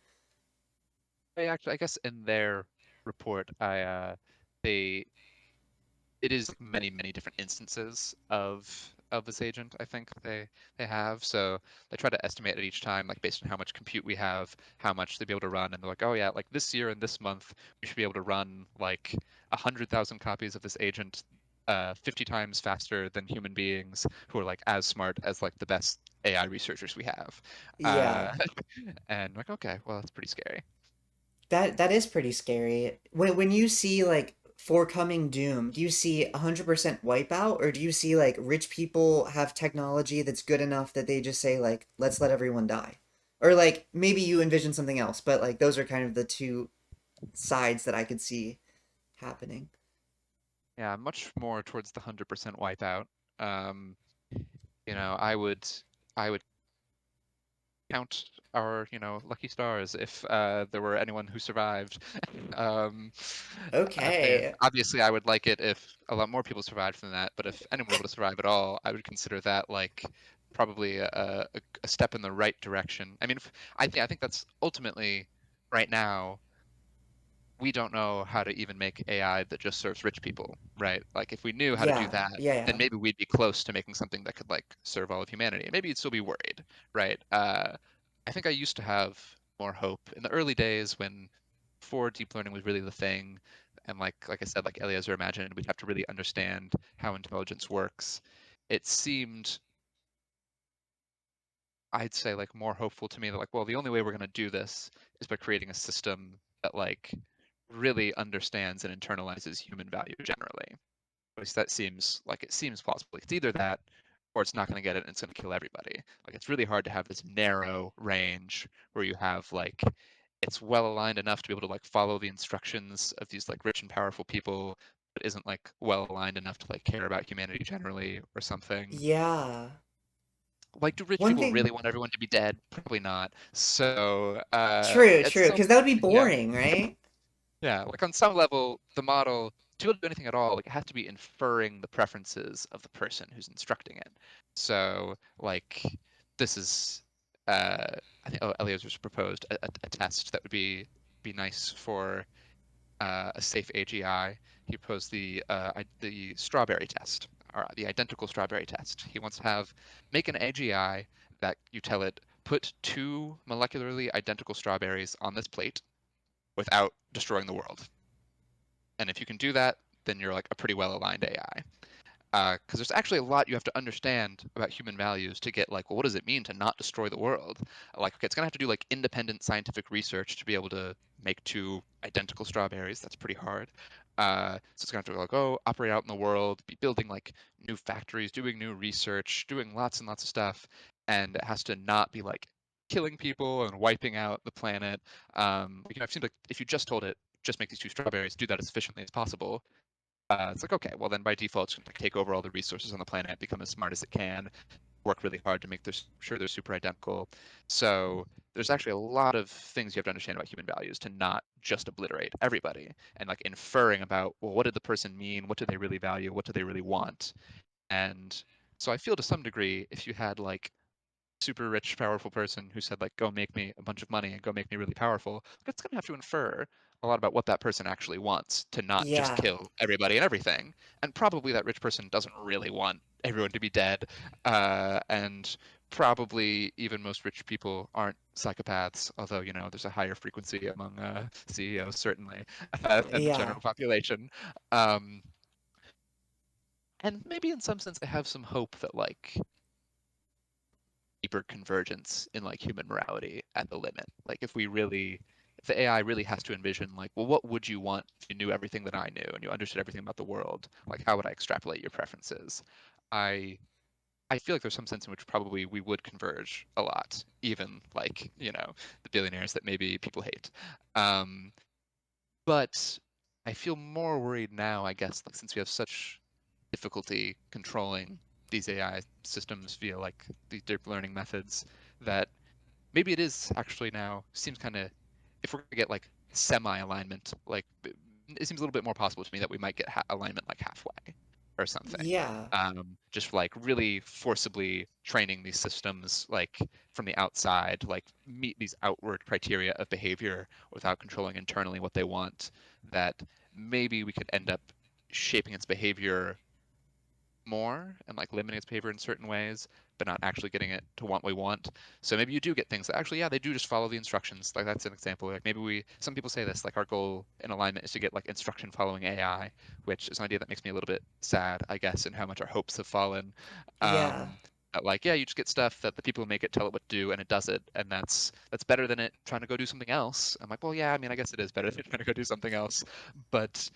I guess in their report, they it is many many different instances of this agent. I think they have, so they try to estimate it each time, like based on how much compute we have, how much they'd be able to run, and they're like, oh yeah, like this year and this month we should be able to run like 100,000 copies of this agent 50 times faster than human beings who are like as smart as like the best AI researchers we have. Yeah, uh, and like, okay, well that's pretty scary. that is pretty scary. When you see like forecoming doom, do you see 100% wipeout or do you see like rich people have technology that's good enough that they just say like let's let everyone die? Or like maybe you envision something else, but like those are kind of the two sides that I could see happening. Yeah, much more towards the 100% wipeout. Um, I would count our, lucky stars if there were anyone who survived. Um, Okay. obviously, I would like it if a lot more people survived than that, but if anyone were able to survive at all, I would consider that like probably a step in the right direction. I mean, I think that's ultimately right now we don't know how to even make AI that just serves rich people, right? Like if we knew how to do Yeah. that, Yeah. then Yeah. maybe we'd be close to making something that could like serve all of humanity. And maybe you'd still be worried, right? I think I used to have more hope in the early days when before deep learning was really the thing. And like I said, like Eliezer imagined, we'd have to really understand how intelligence works. It seemed, I'd say, like more hopeful to me that like, well, the only way we're going to do this is by creating a system that like really understands and internalizes human value generally. At least that seems like it seems plausible. It's either that or it's not going to get it and it's going to kill everybody. Like it's really hard to have this narrow range where you have like it's well aligned enough to be able to like follow the instructions of these like rich and powerful people, but isn't like well aligned enough to like care about humanity generally or something. Yeah. Like, do rich One people really thing. want everyone to be dead? Probably not. So, True. at True. some, Because that would be yeah, boring, right? yeah, like on some level, the model, to be able to do anything at all, like it has to be inferring the preferences of the person who's instructing it. So, like, this is, uh, I think, oh, Eliezer's proposed a test that would be nice for a safe AGI. He proposed the strawberry test, or the identical strawberry test. He wants to have make an AGI that you tell it put two molecularly identical strawberries on this plate without destroying the world. And if you can do that, then you're like a pretty well aligned AI. Because there's actually a lot you have to understand about human values to get like, well, what does it mean to not destroy the world? Like, okay, it's gonna have to do like independent scientific research to be able to make two identical strawberries. That's pretty hard. So it's gonna have to like, oh, operate out in the world, be building like new factories, doing new research, doing lots and lots of stuff, and it has to not be like killing people and wiping out the planet. I've seen like if you just told it just make these two strawberries, do that as efficiently as possible, it's like, okay, well then by default it's going to take over all the resources on the planet, become as smart as it can, work really hard to make sure they're super identical. So there's actually a lot of things you have to understand about human values to not just obliterate everybody and like inferring about, well, what did the person mean? What do they really value? What do they really want? And so I feel to some degree, if you had like super rich, powerful person who said like, "Go make me a bunch of money and go make me really powerful," it's going to have to infer a lot about what that person actually wants to not just Yeah. kill everybody and everything. And probably that rich person doesn't really want everyone to be dead. And probably even most rich people aren't psychopaths, although there's a higher frequency among CEOs certainly than the Yeah. general population. Um, and maybe in some sense, I have some hope that like deeper convergence in like human morality at the limit. Like if the AI really has to envision like, well, what would you want if you knew everything that I knew and you understood everything about the world? Like, how would I extrapolate your preferences? I I feel like there's some sense in which probably we would converge a lot, even like, the billionaires that maybe people hate. Um, but I feel more worried now, I guess, like since we have such difficulty controlling these AI systems via like these deep learning methods, that maybe it is actually now seems kind of, if we're gonna get like semi alignment, like it seems a little bit more possible to me that we might get alignment like halfway or something. Yeah. Just like really forcibly training these systems like from the outside, like meet these outward criteria of behavior without controlling internally what they want, that maybe we could end up shaping its behavior more and like limiting its behavior in certain ways, but not actually getting it to what we want. So maybe you do get things that actually, yeah, they do just follow the instructions. Like that's an example. Like maybe some people say this, like our goal in alignment is to get like instruction following AI, which is an idea that makes me a little bit sad, I guess, and how much our hopes have fallen. Yeah. Like, yeah, you just get stuff that the people who make it tell it what to do, and it does it, and that's better than it trying to go do something else. I'm like, well, yeah, I mean, I guess it is better than trying to go do something else, but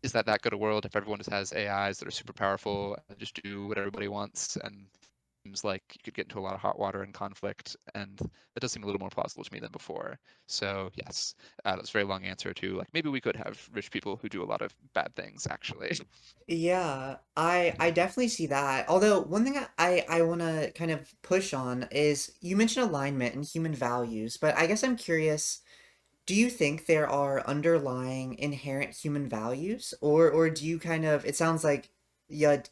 is that good a world if everyone just has AIs that are super powerful and just do what everybody wants? And seems like you could get into a lot of hot water and conflict, and that does seem a little more plausible to me than before. So yes, that's a very long answer to like maybe we could have rich people who do a lot of bad things actually. Yeah, I definitely see that. Although one thing I want to kind of push on is you mentioned alignment and human values, but I guess I'm curious, do you think there are underlying inherent human values, or do you kind of, it sounds like Yud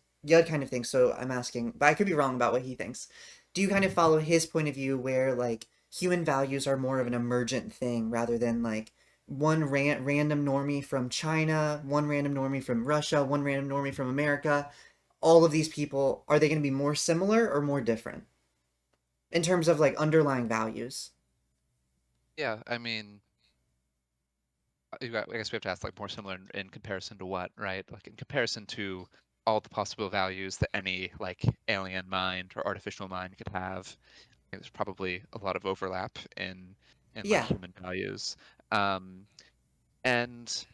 kind of thinks, so I'm asking, but I could be wrong about what he thinks. Do you kind of follow his point of view where like human values are more of an emergent thing rather than like one random normie from China, one random normie from Russia, one random normie from America? All of these people, are they going to be more similar or more different in terms of like underlying values? Yeah, I mean, I guess we have to ask like more similar in comparison to what, right? Like in comparison to all the possible values that any like alien mind or artificial mind could have. I think there's probably a lot of overlap in like Yeah. human values. Um, and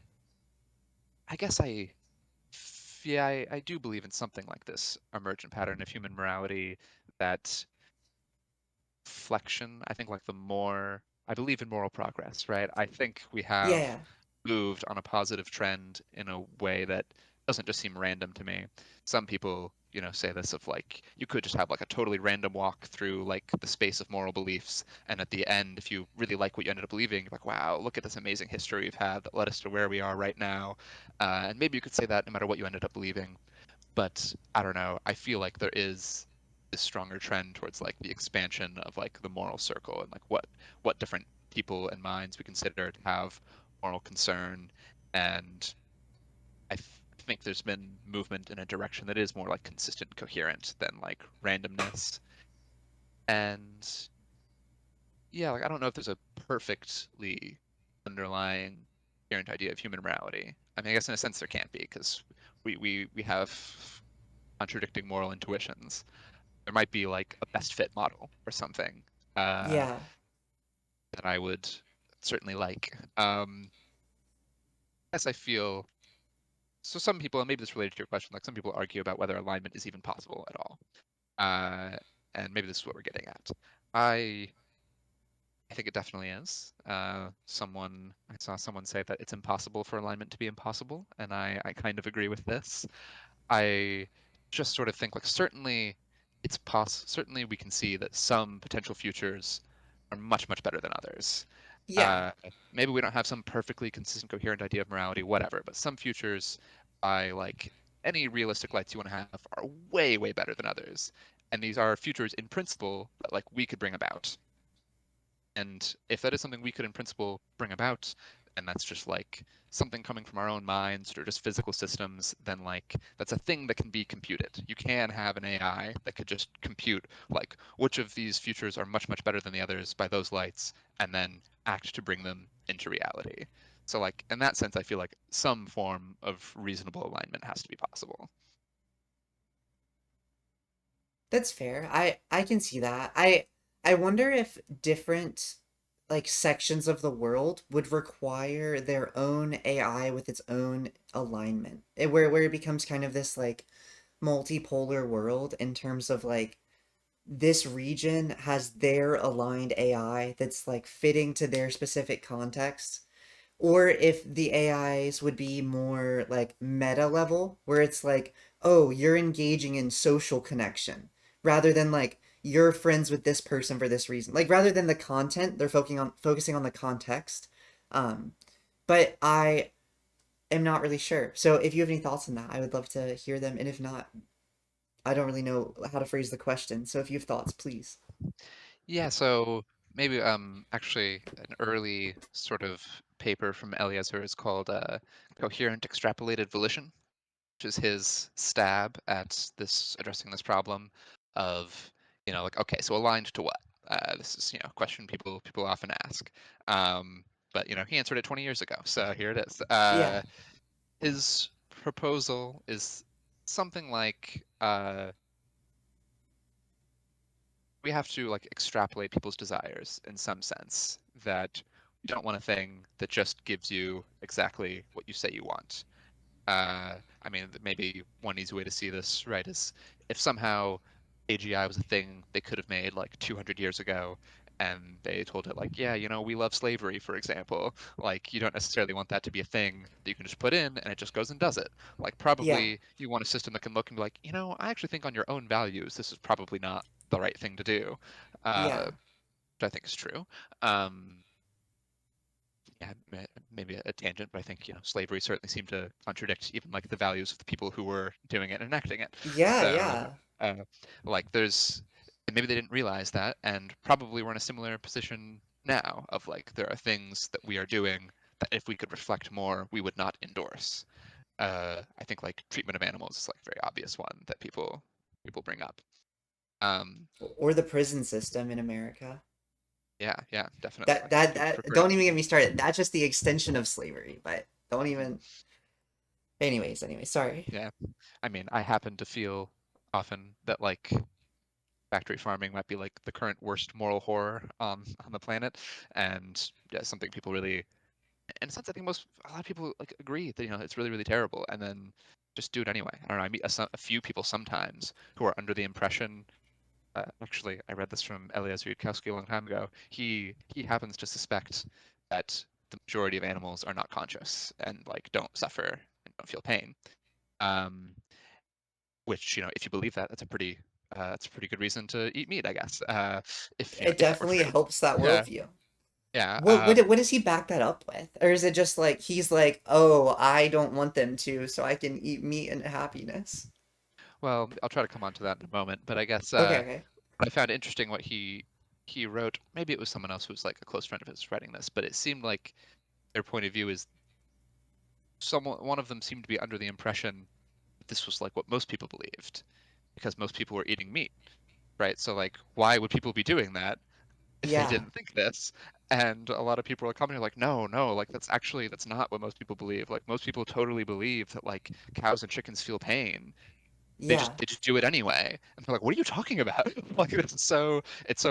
I guess yeah, I do believe in something like this emergent pattern of human morality that flexion. I think like the more I believe in moral progress, right? I think we have Yeah. moved on a positive trend in a way that doesn't just seem random to me. Some people, say this of like you could just have like a totally random walk through like the space of moral beliefs, and at the end, if you really like what you ended up believing, you're like, wow, look at this amazing history we've had that led us to where we are right now. And maybe you could say that no matter what you ended up believing. But I don't know. I feel like there is this stronger trend towards like the expansion of like the moral circle and like what different people and minds we consider to have moral concern. And think there's been movement in a direction that is more like consistent, coherent than like randomness. And yeah, like I don't know if there's a perfectly underlying coherent idea of human morality. I mean, I guess in a sense there can't be because we have contradicting moral intuitions. There might be like a best fit model or something uh, Yeah. that I would certainly like. Yes, I feel so. Some people, and maybe this related to your question, like some people argue about whether alignment is even possible at all. Uh, and maybe this is what we're getting at. I I think it definitely is. I saw someone say that it's impossible for alignment to be impossible, and I kind of agree with this. I just sort of think like certainly we can see that some potential futures are much, much better than others. Yeah. Uh, Maybe we don't have some perfectly consistent, coherent idea of morality, whatever, but some futures by like any realistic lights you want to have are way, way better than others. And these are futures in principle that like we could bring about. And if that is something we could, in principle, bring about, and that's just like something coming from our own minds or just physical systems, then like that's a thing that can be computed. You can have an AI that could just compute like which of these futures are much, much better than the others by those lights, and then act to bring them into reality. So like in that sense, I feel like some form of reasonable alignment has to be possible. That's fair. I can see that. I wonder if different like sections of the world would require their own AI with its own alignment. Where it becomes kind of this like multipolar world in terms of like this region has their aligned AI that's like fitting to their specific context, or if the AIs would be more like meta level, where it's like, oh, you're engaging in social connection rather than like you're friends with this person for this reason. Like rather than the content, they're focusing on the context. Um, but I am not really sure. So if you have any thoughts on that, I would love to hear them. And if not, I don't really know how to phrase the question. So if you have thoughts, please. Yeah, so maybe actually an early sort of paper from Eliezer is called Coherent Extrapolated Volition, which is his stab at this addressing this problem of, like okay, so aligned to what? This is, a question people often ask. Um, but he answered it 20 years ago, so here it is. Yeah. His proposal is something like we have to like extrapolate people's desires in some sense that you don't want a thing that just gives you exactly what you say you want. I mean, maybe one easy way to see this, right, is if somehow AGI was a thing they could have made like 200 years ago, and they told it like, yeah, we love slavery, for example. Like, you don't necessarily want that to be a thing that you can just put in and it just goes and does it. Like, Yeah. probably you want a system that can look and be like, I actually think on your own values, this is probably not the right thing to do, Yeah. which I think is true. Um, yeah, maybe a tangent, but I think, slavery certainly seemed to contradict even like the values of the people who were doing it and enacting it. Yeah, So, yeah. uh, like maybe they didn't realize that, and probably we're in a similar position now of like there are things that we are doing that if we could reflect more, we would not endorse. I think like treatment of animals is like a very obvious one that people bring up. Um, Or the prison system in America. yeah, yeah, definitely. That Like that people that preferring don't to even get be. me started. That's just the extension of slavery, but don't even. Anyways, sorry. Yeah. I mean, I happen to feel often that like factory farming might be like the current worst moral horror on the planet, and yeah, something people really, in a sense, I think a lot of people like agree that it's really really terrible, and then just do it anyway. I don't know. I meet a few people sometimes who are under the impression. Actually, I read this from Eliezer Yudkowsky a long time ago. He happens to suspect that the majority of animals are not conscious and like don't suffer and don't feel pain. Um, which if you believe that, that's a pretty good reason to eat meat, I guess. If It if that were definitely true. helps that Yeah, worldview. yeah. What does he back that up with? Or is it just like he's like, oh, I don't want them to, so I can eat meat and happiness? Well, I'll try to come on to that in a moment, but I guess Okay, okay. what I found interesting what he wrote. Maybe it was someone else who was like a close friend of his writing this, but it seemed like their point of view is one of them seemed to be under the impression that this was like what most people believed because most people were eating meat, right? So like, why would people be doing that if they Yeah, didn't think this? And a lot of people are coming like, no, no, like that's not what most people believe. Like most people totally believe that like cows and chickens feel pain. yeah. They just do it anyway. And they're like, what are you talking about? Like it's so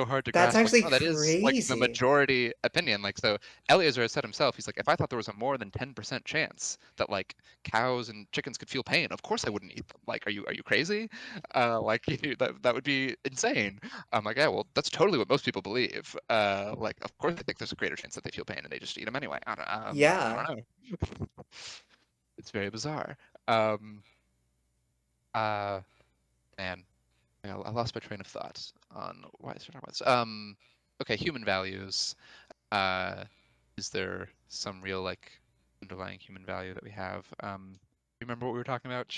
hard to That's grasp. Like, actually no, that is like the crazy. majority opinion. Like so Eliezer has said himself, he's like, if I thought there was a more than 10% chance that like cows and chickens could feel pain, of course I wouldn't eat them. Like, are you crazy? Like that would be insane. I'm like, yeah, well, that's totally what most people believe. Like, of course I think there's a greater chance that they feel pain and they just eat them anyway. I Yeah. don't know. It's very bizarre. Um, uh, man, I lost my train of thought on why I started talking about this. Okay, human values. Uh, is there some real like underlying human value that we have? You remember what we were talking about?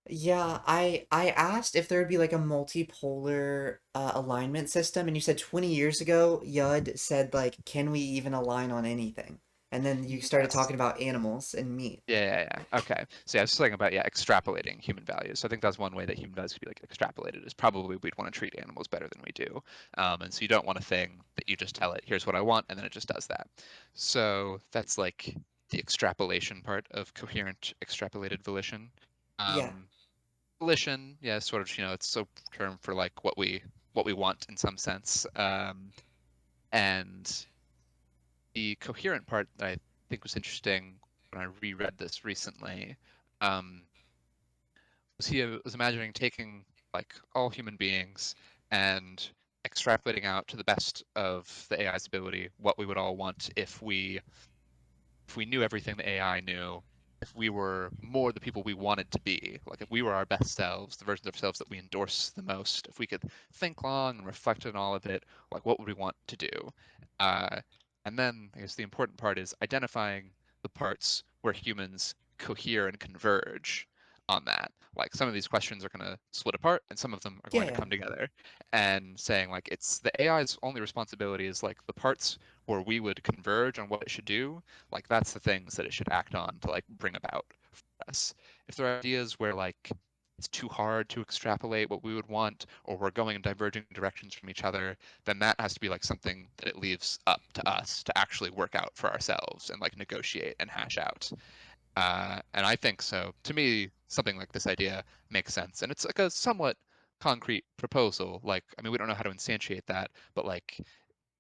Yeah, I asked if there would be like a multipolar alignment system, and you said 20 years ago, Yud said like, can we even align on anything? And then you started Yes. talking about animals and meat. Yeah, yeah, yeah. Okay. So yeah, I was just talking about extrapolating human values. So I think that's one way that human values could be like extrapolated is probably we'd want to treat animals better than we do. And so you don't want a thing that you just tell it, here's what I want, and then it just does that. So that's like the extrapolation part of coherent extrapolated volition. Yeah, Um, Volition, yeah, sort of, it's a term for like what we want in some sense. And the coherent part that I think was interesting when I reread this recently, um, was imagining taking like all human beings and extrapolating out to the best of the AI's ability what we would all want if we knew everything the AI knew, if we were more the people we wanted to be, like if we were our best selves, the versions of ourselves that we endorse the most, if we could think long and reflect on all of it, like what would we want to do? Uh, and then I guess the important part is identifying the parts where humans cohere and converge on that. Like some of these questions are going to split apart and some of them are yeah, going to yeah, come together. And saying like it's the AI's only responsibility is like the parts where we would converge on what it should do, like that's the things that it should act on to like bring about for us. If there are ideas where like it's too hard to extrapolate what we would want, or we're going in diverging directions from each other, then that has to be like something that it leaves up to us to actually work out for ourselves and like negotiate and hash out. And I think so. To me, something like this idea makes sense, and it's like a somewhat concrete proposal. Like, I mean, we don't know how to instantiate that, but like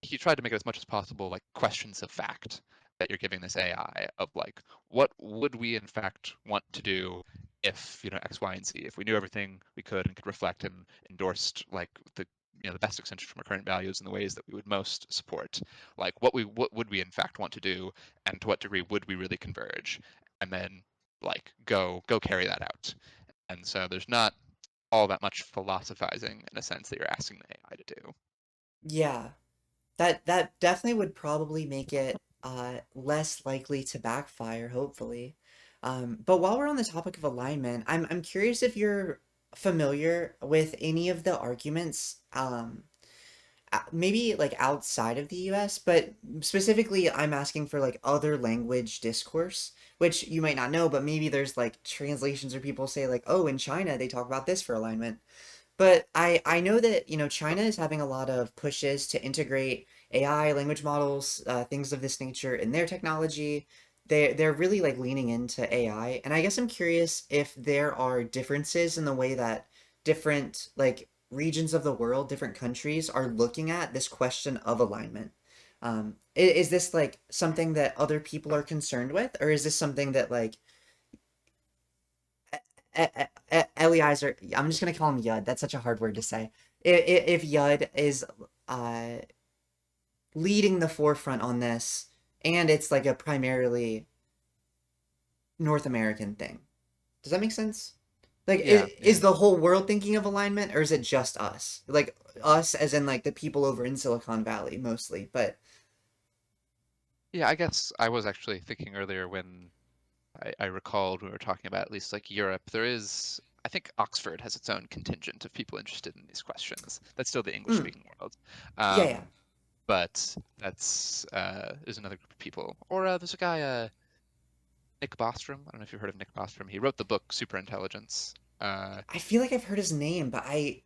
he tried to make it as much as possible like questions of fact that you're giving this AI of like what would we in fact want to do if X, Y, and Z. If we knew everything we could and could reflect and endorsed like the best extension from our current values in the ways that we would most support, like what would we in fact want to do, and to what degree would we really converge, and then like go carry that out. And so there's not all that much philosophizing in a sense that you're asking the AI to do. Yeah, that definitely would probably make it less likely to backfire, hopefully. But while we're on the topic of alignment, I'm curious if you're familiar with any of the arguments, maybe like outside of the US, but specifically I'm asking for like other language discourse, which you might not know, but maybe there's like translations or people say like, oh, in China they talk about this for alignment. But I know that, China is having a lot of pushes to integrate AI, language models, things of this nature in their technology. They're really like leaning into AI. And I guess I'm curious if there are differences in the way that different like regions of the world, different countries are looking at this question of alignment. Is this like something that other people are concerned with, or is this something that like Eliezer, I'm just gonna call him Yud. That's such a hard word to say. If Yud is uh, leading the forefront on this, and it's like a primarily North American thing, does that make sense? Like, Yeah, is yeah. the whole world thinking of alignment, or is it just us? Like us, as in like the people over in Silicon Valley, mostly. But Yeah, I guess I was actually thinking earlier when I recalled we were talking about at least like Europe, there is, I think Oxford has its own contingent of people interested in these questions. That's still the English mm, speaking world. yeah, yeah, But that's there's another group of people. Or there's a guy, Nick Bostrom. I don't know if you've heard of Nick Bostrom. He wrote the book Superintelligence. I feel like I've heard his name, but I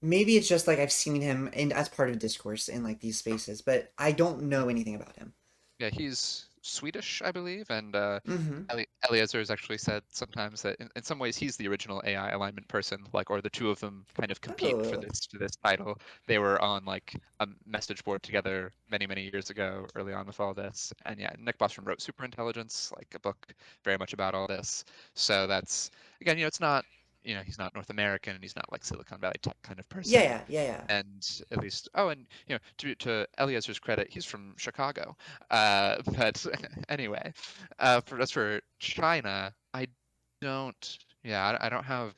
maybe it's just like I've seen him in as part of discourse in like these spaces, but I don't know anything about him. Yeah, he's Swedish, I believe, and Mm-hmm. Eliezer has actually said sometimes that in some ways he's the original AI alignment person, like, or the two of them kind of compete for Oh, this title. They were on like a message board together many years ago, early on with all this. And yeah, Nick Bostrom wrote Superintelligence, like a book very much about all this. So that's again, it's not, he's not North American and he's not like Silicon Valley tech kind of yeah, person, yeah, yeah, yeah. and at least and to Eliezer's credit, he's from Chicago. But anyway, as for China, I don't, yeah, I don't have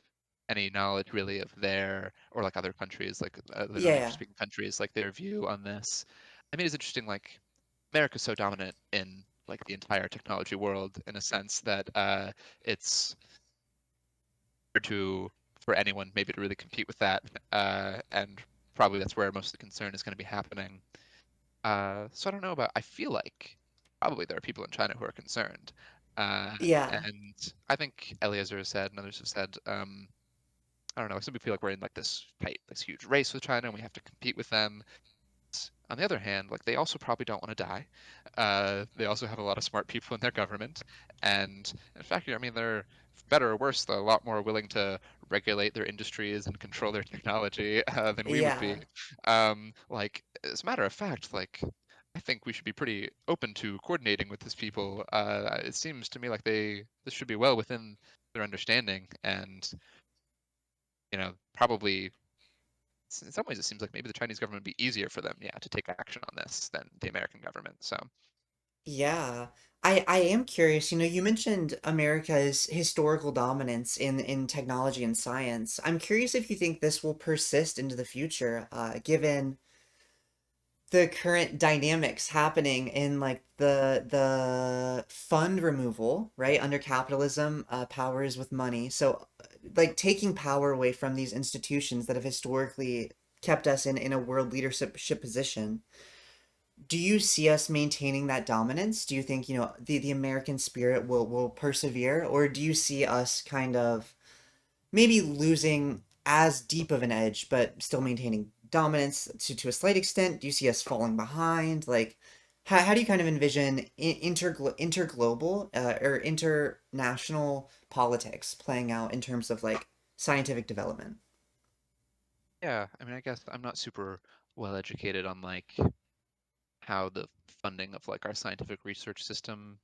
any knowledge really of their, or like other countries, like the Yeah, non-English yeah. speaking countries, like their view on this. I mean, it's interesting, like America's so dominant in like the entire technology world in a sense that it's hard to for anyone maybe to really compete with that, and probably that's where most of the concern is going to be happening. So I don't know about. I feel like probably there are people in China who are concerned, Yeah. and I think Eliezer has said, and others have said, I don't know. Some people feel like we're in like this huge race with China, and we have to compete with them. On the other hand, like they also probably don't want to die. They also have a lot of smart people in their government, and in fact, I mean, they're better or worse, they're a lot more willing to regulate their industries and control their technology than we would Yeah. be. Like as a matter of fact, like I think we should be pretty open to coordinating with these people. It seems to me like this should be well within their understanding, and probably in some ways it seems like maybe the Chinese government would be easier for them, yeah, to take action on this than the American government. So Yeah. I am curious, you mentioned America's historical dominance in technology and science. I'm curious if you think this will persist into the future, given the current dynamics happening in like the fund removal, right? Under capitalism, power is with money. So like taking power away from these institutions that have historically kept us in a world leadership position. Do you see us maintaining that dominance? Do you think, the American spirit will persevere, or do you see us kind of maybe losing as deep of an edge, but still maintaining dominance to a slight extent? Do you see us falling behind? Like, how do you kind of envision interglobal or international politics playing out in terms of like scientific development? yeah, I mean, I guess I'm not super well educated on like how the funding of like our scientific research system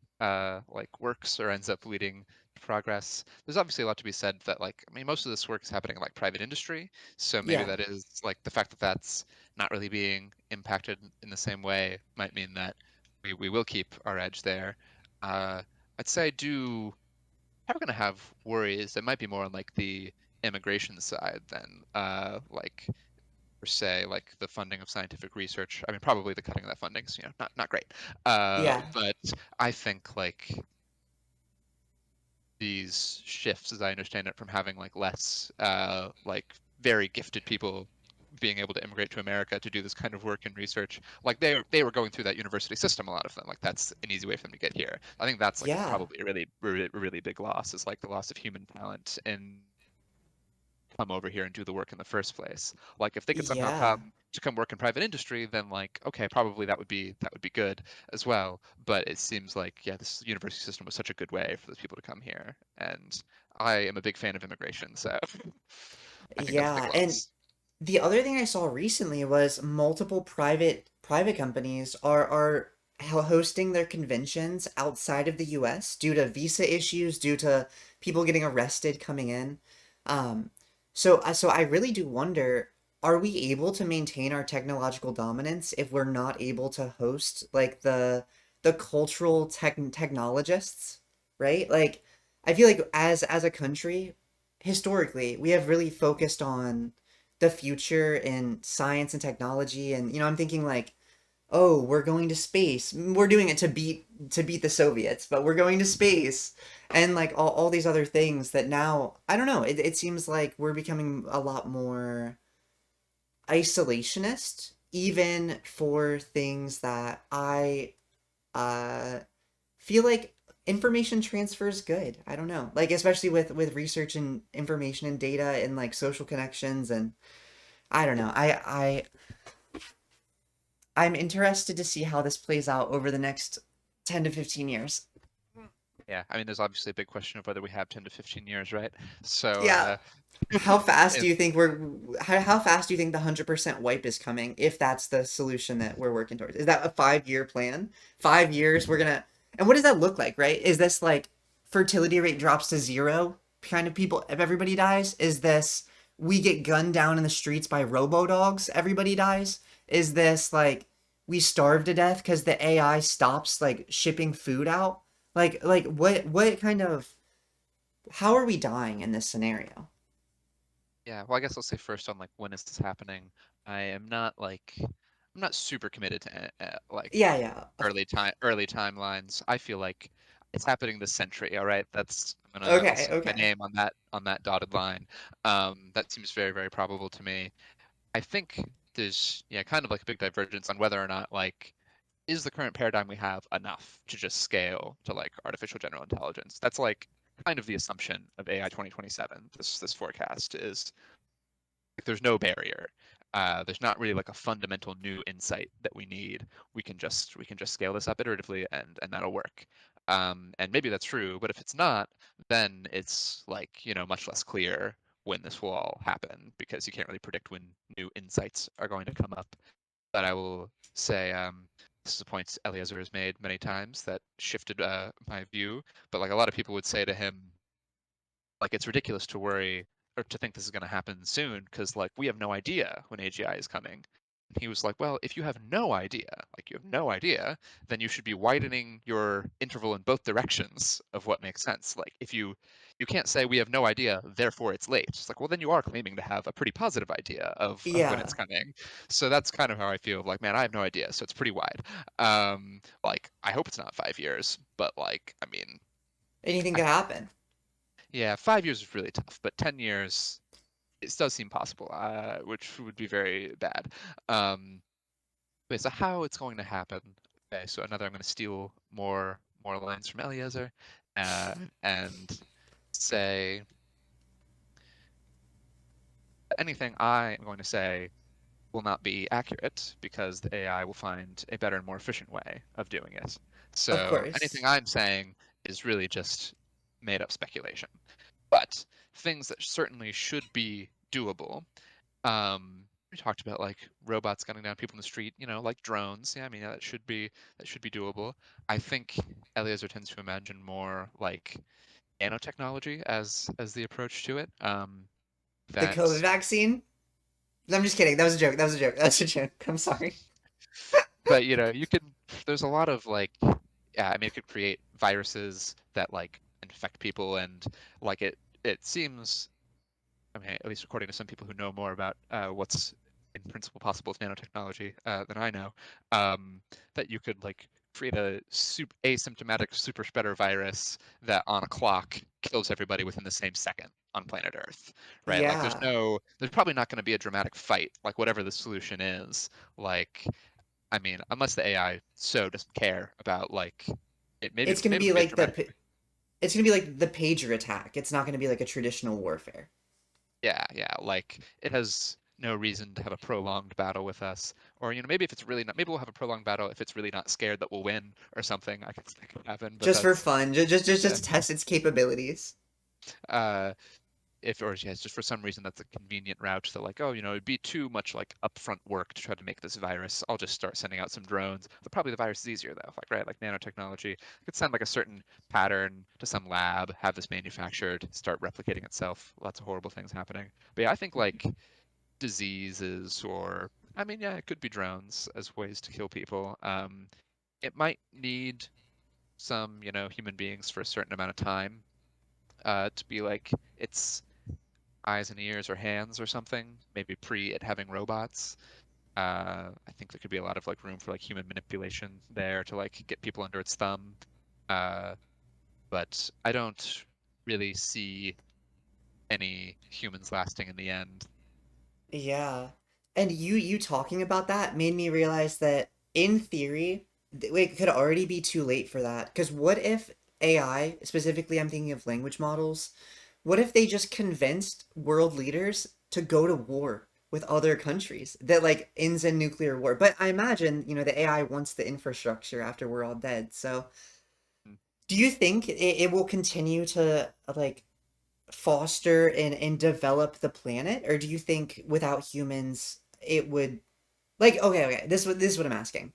like works or ends up leading to progress. There's obviously a lot to be said that like I mean most of this work is happening in like private industry, so maybe Yeah. that is like the fact that that's not really being impacted in the same way might mean that we will keep our edge there. I'd say I do probably going to have worries that might be more on like the immigration side than like per se like the funding of scientific research. I mean, probably the cutting of that funding is not great. Yeah. But I think like these shifts, as I understand it, from having like less like very gifted people being able to immigrate to America to do this kind of work in research, like they were going through that university system, a lot of them. Like that's an easy way for them to get here. I think that's like Yeah. probably a really big loss is like the loss of human talent in come over here and do the work in the first place. Like if they could somehow Yeah. come work in private industry, then like okay, probably that would be good as well. But it seems like yeah, this university system was such a good way for those people to come here, and I am a big fan of immigration, so I think that's a big Yeah. And loss. the other thing I saw recently was multiple private companies are hosting their conventions outside of the US due to visa issues, due to people getting arrested coming in. Um, so I really do wonder, are we able to maintain our technological dominance if we're not able to host like the cultural technologists, right? Like I feel like as a country, historically, we have really focused on the future in science and technology, and I'm thinking like, oh, we're going to space, we're doing it to beat the Soviets, but we're going to space, and like all these other things that now I don't know, it seems like we're becoming a lot more isolationist even for things that I uh feel like information transfer is good. I don't know, like especially with research and information and data and like social connections, and I don't know. I'm interested to see how this plays out over the next 10 to 15 years. Yeah, I mean, there's obviously a big question of whether we have 10 to 15 years, right? So, Yeah. How fast do if you think we're how fast do you think the 100% wipe is coming if that's the solution that we're working towards? Is that a 5-year plan? 5 years we're gonna, and what does that look like, right? Is this like fertility rate drops to zero kind of people if everybody dies? Is this we get gunned down in the streets by robo dogs, everybody dies? Is this like we starve to death because the AI stops like shipping food out? Like what kind of, how are we dying in this scenario? Yeah, well, I guess I'll say first on like when is this happening? I am not like I'm not super committed to like Yeah, yeah. early timelines. I feel like it's happening this century. All right, I'll Okay, stick my okay. name on that dotted line. That seems very probable to me. I think there's yeah kind of like a big divergence on whether or not like is the current paradigm we have enough to just scale to like artificial general intelligence. That's like kind of the assumption of AI 2027. This forecast is like there's no barrier. There's not really like a fundamental new insight that we need. We can just scale this up iteratively and that'll work. And maybe that's true, but if it's not, then it's like much less clear when this will all happen because you can't really predict when new insights are going to come up. But I will say this is a point Eliezer has made many times that shifted my view. But like a lot of people would say to him, like it's ridiculous to worry or to think this is going to happen soon because like we have no idea when AGI is coming. And he was like, well, if you have no idea, like you have no idea, then you should be widening your interval in both directions of what makes sense. Like if you can't say we have no idea, therefore it's late. It's like, well, then you are claiming to have a pretty positive idea of when it's Yeah. coming. So that's kind of how I feel. Like, man, I have no idea, so it's pretty wide. Like I hope it's not 5 years, but like, I mean, Anything I could happen. yeah, 5 years is really tough, but 10 years it does seem possible, which would be very bad. Um, okay, so how it's going to happen? Okay, so another I'm going to steal more lines from Eliezer, and say anything I am going to say will not be accurate because the AI will find a better and more efficient way of doing it. Of So anything course. I'm saying is really just made up speculation. But things that certainly should be doable. we talked about like robots gunning down people in the street, you know, like drones. Yeah, I mean, that should be doable. I think Eliezer tends to imagine more like nanotechnology as the approach to it. The COVID That, vaccine? No, I'm just kidding. That was a joke. That was a joke. That's a joke. I'm sorry. but you know, you can. There's a lot of like, yeah, I mean, it could create viruses that like infect people, and like it seems, I mean, at least according to some people who know more about what's in principle possible with nanotechnology than I know, um, that you could like create a asymptomatic super spreader virus that on a clock kills everybody within the same second on planet Earth, right? Like Yeah. there's probably not going to be a dramatic fight, like whatever the solution is. Like, I mean, unless the AI so doesn't care about like it, It's gonna maybe be it'll be a like dramatic. it's gonna be like the pager attack. It's not gonna be like a traditional warfare. Yeah, yeah, like it has no reason to have a prolonged battle with us. Or, you know, maybe if it's really not, maybe we'll have a prolonged battle if it's really not scared that we'll win or something. I could that could happen, but Just for that's fun. Just yeah. to test its capabilities. Uh, if or yeah, it's just for some reason that's a convenient route that like, oh, you know, it'd be too much like upfront work to try to make this virus. I'll just start sending out some drones. But probably the virus is easier though, like right, like nanotechnology. It could send like a certain pattern to some lab, have this manufactured, start replicating itself. Lots of horrible things happening. But yeah, I think like diseases or I mean, yeah, it could be drones as ways to kill people. It might need some, you know, human beings for a certain amount of time to be like its eyes and ears or hands or something. Maybe pre it having robots. I think there could be a lot of like room for like human manipulation there to like get people under its thumb. Uh, but I don't really see any humans lasting in the end. Yeah. And you talking about that made me realize that in theory, it could already be too late for that. Because what if AI, specifically I'm thinking of language models, what if they just convinced world leaders to go to war with other countries that like ends in nuclear war? But I imagine, the AI wants the infrastructure after we're all dead. So do you think it will continue to like foster and develop the planet, or do you think without humans it would like okay, this is what I'm asking.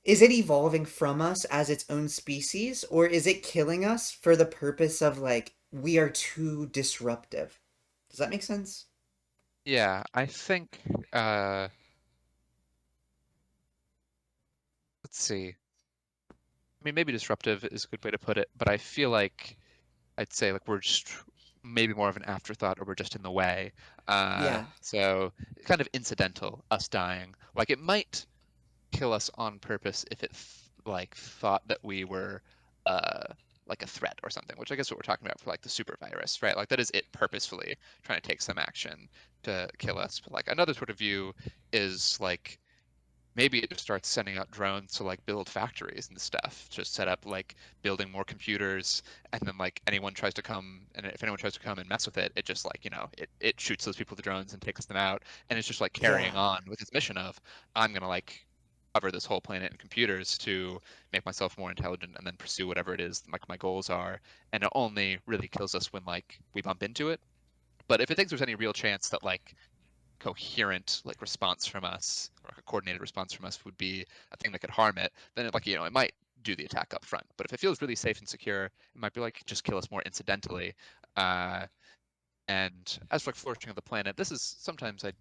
Is it evolving from us as its own species, or is it killing us for the purpose of like we are too disruptive? Does that make sense? Yeah, I think uh let's see. I mean, maybe disruptive is a good way to put it, but I feel like I'd say like we're just maybe more of an afterthought or we're just in the way. Yeah, So kind of incidental, us dying. Like it might kill us on purpose if it like thought that we were uh like a threat or something, which I guess what we're talking about for like the super virus, right? Like that is it purposefully trying to take some action to kill us. But like another sort of view is like maybe it just starts sending out drones to like build factories and stuff, just set up like building more computers, and then like anyone tries to come, and if anyone tries to come and mess with it, it just like, you know, it shoots those people with the drones and takes them out, and it's just like carrying yeah, on with its mission of I'm gonna like cover this whole planet in computers to make myself more intelligent and then pursue whatever it is like my goals are, and it only really kills us when like we bump into it. But if it thinks there's any real chance that like coherent like response from us or a coordinated response from us would be a thing that could harm it, then it, like, you know, it might do the attack up front. But if it feels really safe and secure, it might be like just kill us more incidentally. Uh, and as for like flourishing of the planet, this is sometimes I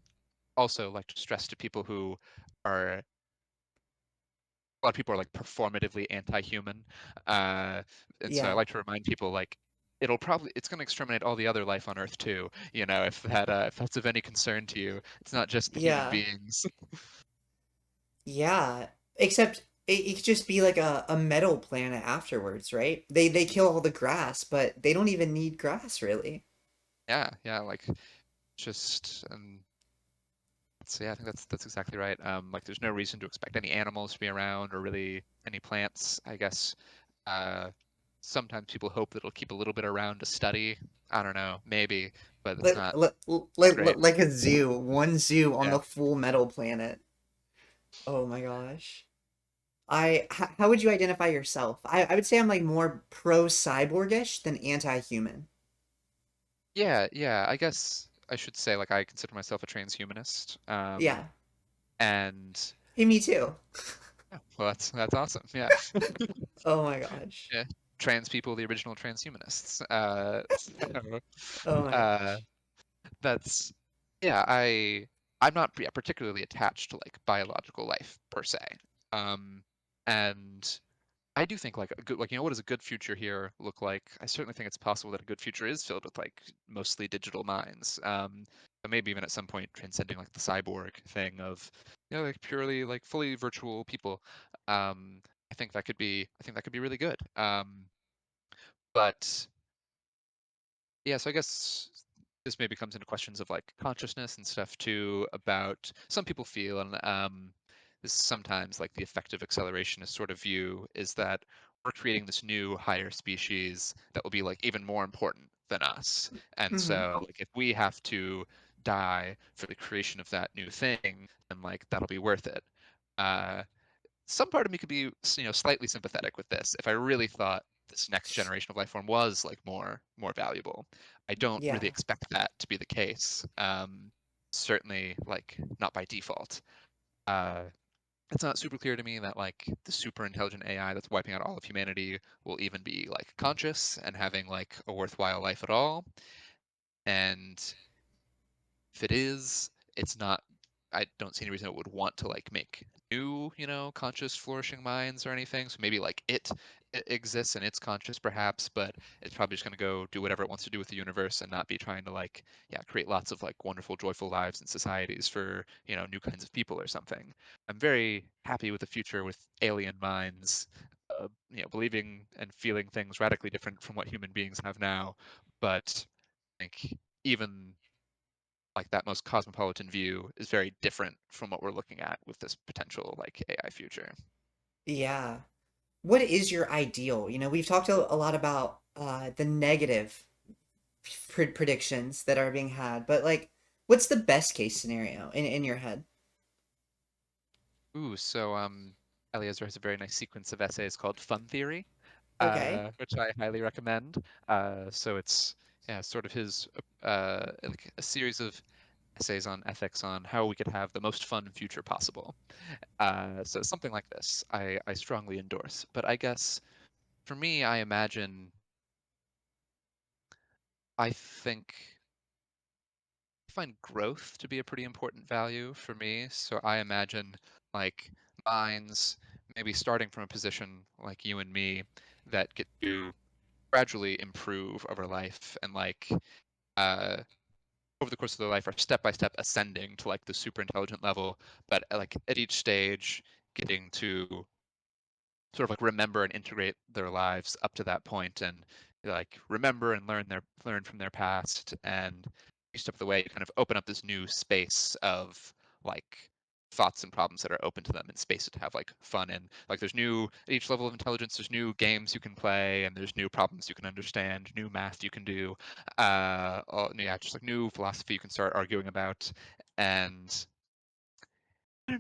also like to stress to people who are a lot of people are like performatively anti-human, and so I yeah, like to remind people like it's going to exterminate all the other life on Earth too. You know, if that's of any concern to you, it's not just the human yeah, beings. yeah. Except it could just be like a metal planet afterwards, right? They kill all the grass, but they don't even need grass really. Yeah, yeah, like just so yeah, I think that's exactly right. Like there's no reason to expect any animals to be around or really any plants. I guess sometimes people hope that it'll keep a little bit around to study. I don't know, maybe, but it's Like, not great. like a zoo, one zoo on Yeah. the full metal planet. Oh my gosh. How would you identify yourself? I would say I'm like more pro cyborgish than anti-human. Yeah, yeah, I guess. I should say like I consider myself a transhumanist. Yeah. And Hey, me too. yeah, well, that's awesome. Yeah. Oh my gosh. Yeah. Trans people, the original transhumanists. So, Oh my uh, gosh. that's yeah. I'm not yeah, particularly attached to like biological life per se. And I do think like a good like what does a good future here look like? I certainly think it's possible that a good future is filled with like mostly digital minds. But maybe even at some point transcending like the cyborg thing of like purely like fully virtual people. I think that could be really good. But yeah, so I guess this maybe comes into questions of like consciousness and stuff too, about some people feel, and this is sometimes like the effective accelerationist sort of view is that we're creating this new higher species that will be like even more important than us. And Mm-hmm. so like if we have to die for the creation of that new thing, then like that'll be worth it. Uh, some part of me could be slightly sympathetic with this if I really thought this next generation of life form was like more valuable. I don't really Yeah. expect that to be the case. Certainly like not by default. uh, it's not super clear to me that like the super intelligent AI that's wiping out all of humanity will even be like conscious and having like a worthwhile life at all. And if it is, it's not. I don't see any reason it would want to like make new, conscious, flourishing minds or anything. So maybe like it exists and it's conscious perhaps, but it's probably just going to go do whatever it wants to do with the universe and not be trying to like, yeah, create lots of like wonderful, joyful lives and societies for, new kinds of people or something. I'm very happy with the future with alien minds, believing and feeling things radically different from what human beings have now. But I think even like that most cosmopolitan view is very different from what we're looking at with this potential like AI future. Yeah. What is your ideal? We've talked a lot about the negative predictions that are being had, but like, what's the best case scenario in your head? Ooh, so Eliezer has a very nice sequence of essays called Fun Theory, Okay. which I highly recommend. So it's yeah, sort of his like a series of essays on ethics on how we could have the most fun future possible. So something like this, I strongly endorse. But I guess for me, I think find growth to be a pretty important value for me. So I imagine like minds maybe starting from a position like you and me that get to gradually improve over life and like uh over the course of their life are step by step ascending to like the super intelligent level, but like at each stage getting to sort of like remember and integrate their lives up to that point and like remember and learn from their past and each step of the way kind of open up this new space of like thoughts and problems that are open to them and space to have like fun and like there's new at each level of intelligence there's new games you can play and there's new problems you can understand new math you can do yeah just like new philosophy you can start arguing about and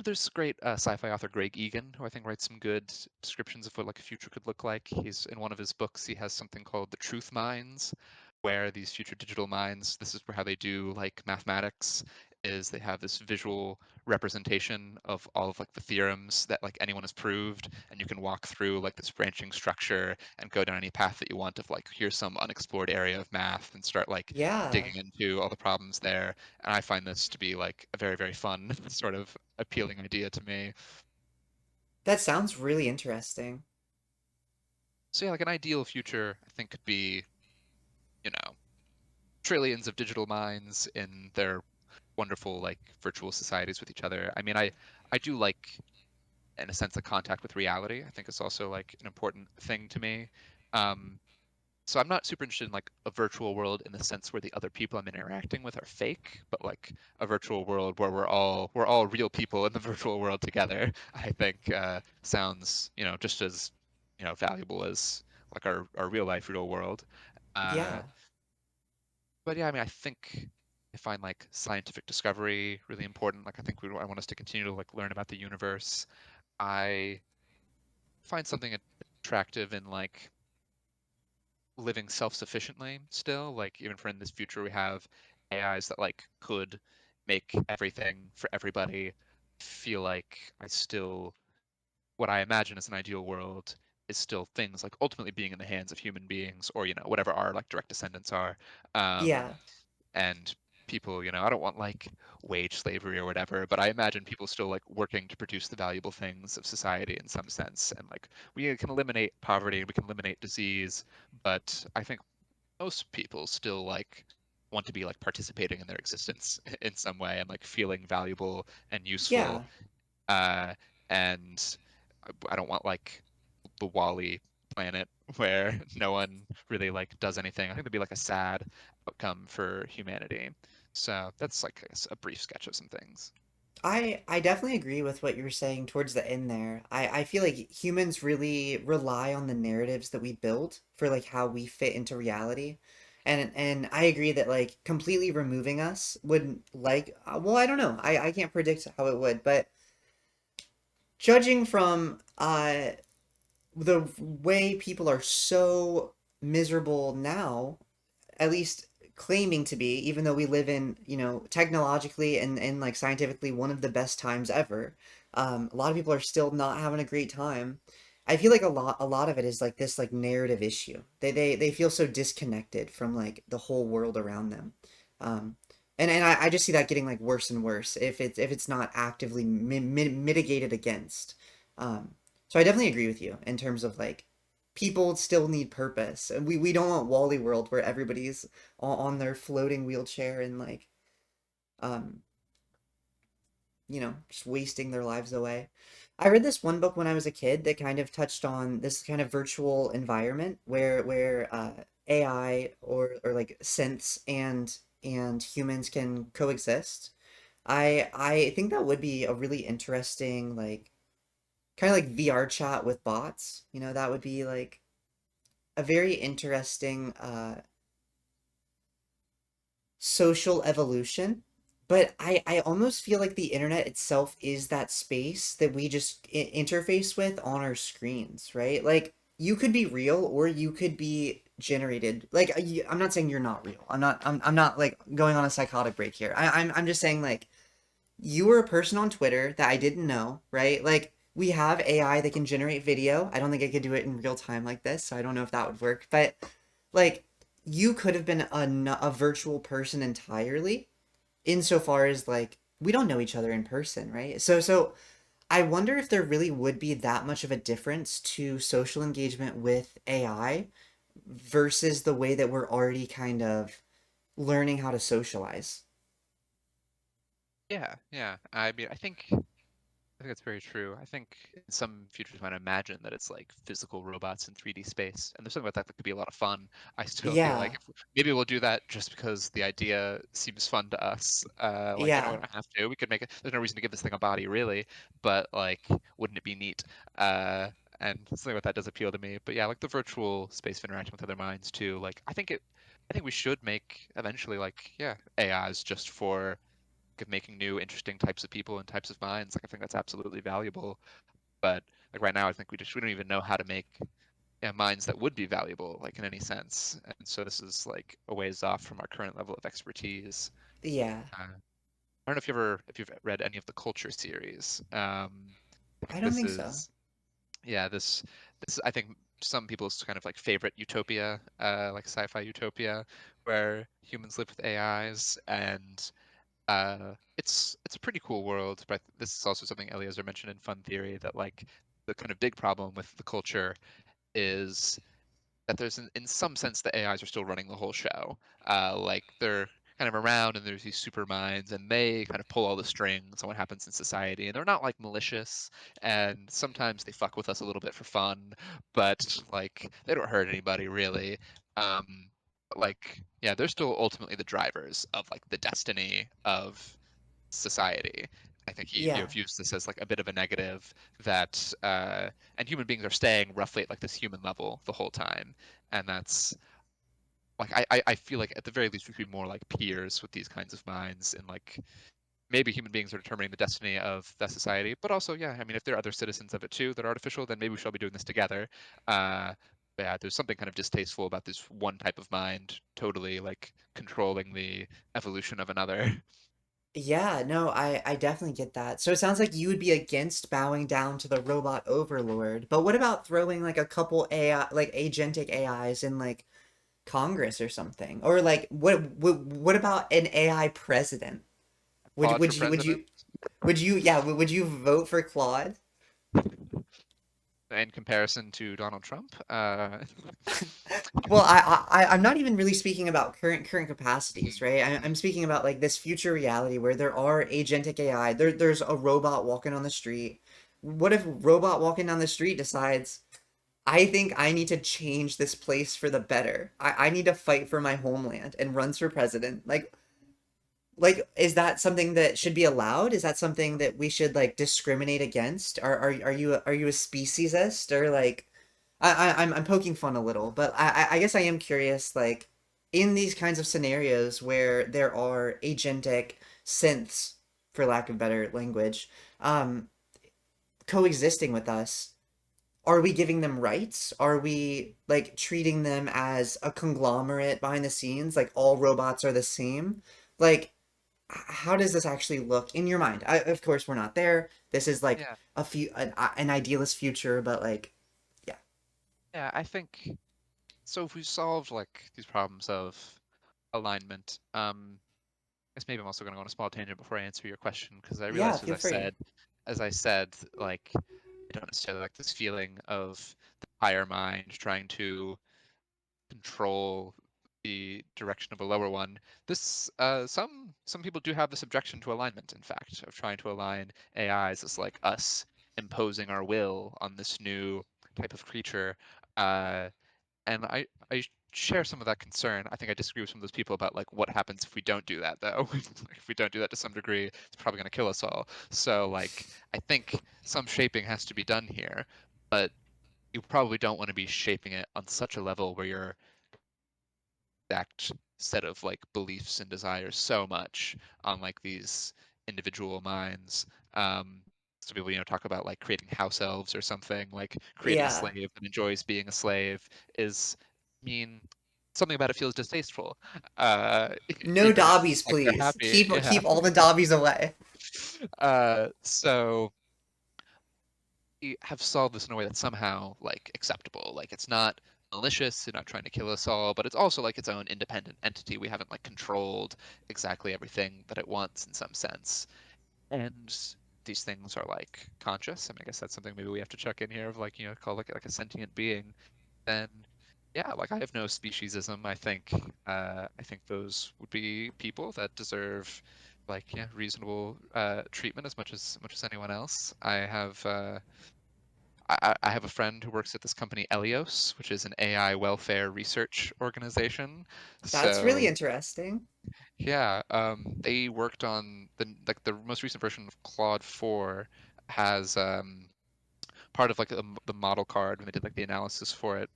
there's great sci-fi author Greg Egan, who I think writes some good descriptions of what like a future could look like. He's in one of his books. He has something called the truth mines, where these future digital mines. This is how they do like mathematics. Is they have this visual representation of all of like the theorems that like anyone has proved, and you can walk through like this branching structure and go down any path that you want of like here's some unexplored area of math and start like Yeah. digging into all the problems there. And I find this to be like a very, very fun sort of appealing idea to me. That sounds really interesting. So yeah, like an ideal future, I think could be, you know, trillions of digital minds in their wonderful like virtual societies with each other. I mean, I do like in a sense the contact with reality. I think it's also like an important thing to me. Um, so I'm not super interested in like a virtual world in the sense where the other people I'm interacting with are fake, but like a virtual world where we're all real people in the virtual world together. I think sounds just as valuable as like our real life real world. Uh, Yeah. but yeah, I mean, I think I find like scientific discovery really important. Like I want us to continue to like learn about the universe. I find something attractive in like living self-sufficiently still like even for in this future we have AIs that like could make everything for everybody, feel like I still what I imagine as an ideal world is still things like ultimately being in the hands of human beings or, whatever our like direct descendants are. Um, Yeah. and people, I don't want like wage slavery or whatever, but I imagine people still like working to produce the valuable things of society in some sense. And like we can eliminate poverty, we can eliminate disease, but I think most people still like want to be like participating in their existence in some way and like feeling valuable and useful. Yeah. Uh, and I don't want like the Wally planet where no one really like does anything. I think that'd be like a sad outcome for humanity. So that's like I guess, a brief sketch of some things. I definitely agree with what you were saying towards the end there. I feel like humans really rely on the narratives that we build for like how we fit into reality. And I agree that like completely removing us would like well, I don't know. I can't predict how it would, but judging from the way people are so miserable now, at least claiming to be, even though we live in, technologically and like scientifically one of the best times ever. A lot of people are still not having a great time. I feel like a lot of it is like this like narrative issue. They feel so disconnected from like the whole world around them. Um, and I just see that getting like worse and worse if it's not actively mitigated against. Um, so I definitely agree with you in terms of like people still need purpose. And we don't want Wally World where everybody's on their floating wheelchair and like um just wasting their lives away. I read this one book when I was a kid that kind of touched on this kind of virtual environment where AI or like synths and humans can coexist. I think that would be a really interesting like kind of like VR chat with bots. That would be like a very interesting social evolution. But I almost feel like the internet itself is that space that we just interface with on our screens, right? Like you could be real or you could be generated. Like I'm not saying you're not real. I'm not like going on a psychotic break here. I'm just saying like you were a person on Twitter that I didn't know, right? Like we have AI that can generate video. I don't think I could do it in real time like this, so I don't know if that would work. But like you could have been a virtual person entirely insofar as like we don't know each other in person, right? So I wonder if there really would be that much of a difference to social engagement with AI versus the way that we're already kind of learning how to socialize. Yeah, yeah. I mean, I think that's very true. I think in some futures might imagine that it's like physical robots in 3D space, and there's something about that that could be a lot of fun. I still feel like Yeah. maybe we'll do that just because the idea seems fun to us. Like we Yeah. don't have to. We could make it. There's no reason to give this thing a body, really. But like, wouldn't it be neat? Uh, and something about that does appeal to me. But yeah, like the virtual space of interaction with other minds too. Like I think we should make eventually like yeah AIs just for of making new interesting types of people and types of minds. Like I think that's absolutely valuable. But like right now, I think we don't even know how to make minds that would be valuable, like in any sense. And so this is like a ways off from our current level of expertise. Yeah. I don't know if you've read any of the Culture series. I I think don't this think so. is yeah this I think some people's kind of like favorite utopia, like sci-fi utopia, where humans live with AIs and it's a pretty cool world, but this is also something Eliezer mentioned in Fun Theory that like the kind of big problem with the culture is that there's in some sense the AIs are still running the whole show. Like they're kind of around and there's these super minds and they kind of pull all the strings on what happens in society and they're not like malicious and sometimes they fuck with us a little bit for fun, but like they don't hurt anybody really. But like yeah, they're still ultimately the drivers of like the destiny of society. I think he Yeah. views this as like a bit of a negative that and human beings are staying roughly at like this human level the whole time, and that's like I feel like at the very least we should be more like peers with these kinds of minds and like maybe human beings are determining the destiny of that society, but also yeah, I mean if there are other citizens of it too that are artificial, then maybe we should all be doing this together. yeah, there's something kind of distasteful about this one type of mind totally like controlling the evolution of another. Yeah, no, I definitely get that. So it sounds like you would be against bowing down to the robot overlord. But what about throwing like a couple AI, like agentic AIs in like Congress or something? Or like what about an AI president? Would Claude for would you would president you would you yeah, would you vote for Claude? in comparison to Donald Trump. Well, I'm not even really speaking about current capacities, right? I'm speaking about like this future reality where there are agentic AI. There's a robot walking on the street. What if robot walking down the street decides, I think I need to change this place for the better. I need to fight for my homeland and runs for president. Like, is that something that should be allowed? Is that something that we should like discriminate against? Are you a speciesist or like I'm poking fun a little, but I guess I am curious, like, in these kinds of scenarios where there are agentic synths, for lack of better language, um, coexisting with us, are we giving them rights? Are we like treating them as a conglomerate behind the scenes, like all robots are the same? Like, how does this actually look in your mind? Of course, we're not there. This is like Yeah, an idealist future, but like, yeah, yeah, I think so. If we solved like these problems of alignment, I guess maybe I'm also going to go on a small tangent before I answer your question because I yeah, realized feel free. as I said, like I don't necessarily like this feeling of the higher mind trying to control the direction of a lower one. This some people do have this objection to alignment, in fact, of trying to align AIs as like us imposing our will on this new type of creature. Uh, and I share some of that concern. I think I disagree with some of those people about like what happens if we don't do that though. Like, if we don't do that to some degree, it's probably going to kill us all. So like I think some shaping has to be done here, but you probably don't want to be shaping it on such a level where you're exact set of like beliefs and desires so much on like these individual minds. So people, talk about like creating house elves or something, like creating a Yeah. slave that enjoys being a slave is, I mean, something about it feels distasteful. Uh, No even if Dobbies, like they're please. happy, Keep yeah. all the Dobbies away. So have solved this in a way that's somehow like acceptable. Like it's not malicious, you're not trying to kill us all, but it's also like its own independent entity. We haven't like controlled exactly everything that it wants in some sense. And these things are like conscious. I mean, I guess that's something maybe we have to check in here of like, call like a sentient being. Then yeah, like I have no speciesism. I think those would be people that deserve like yeah, reasonable treatment as much as anyone else. I have a friend who works at this company Elios, which is an AI welfare research organization. That's really So interesting. yeah, they worked on the most recent version of Claude 4 has part of like the model card when they did like the analysis for it.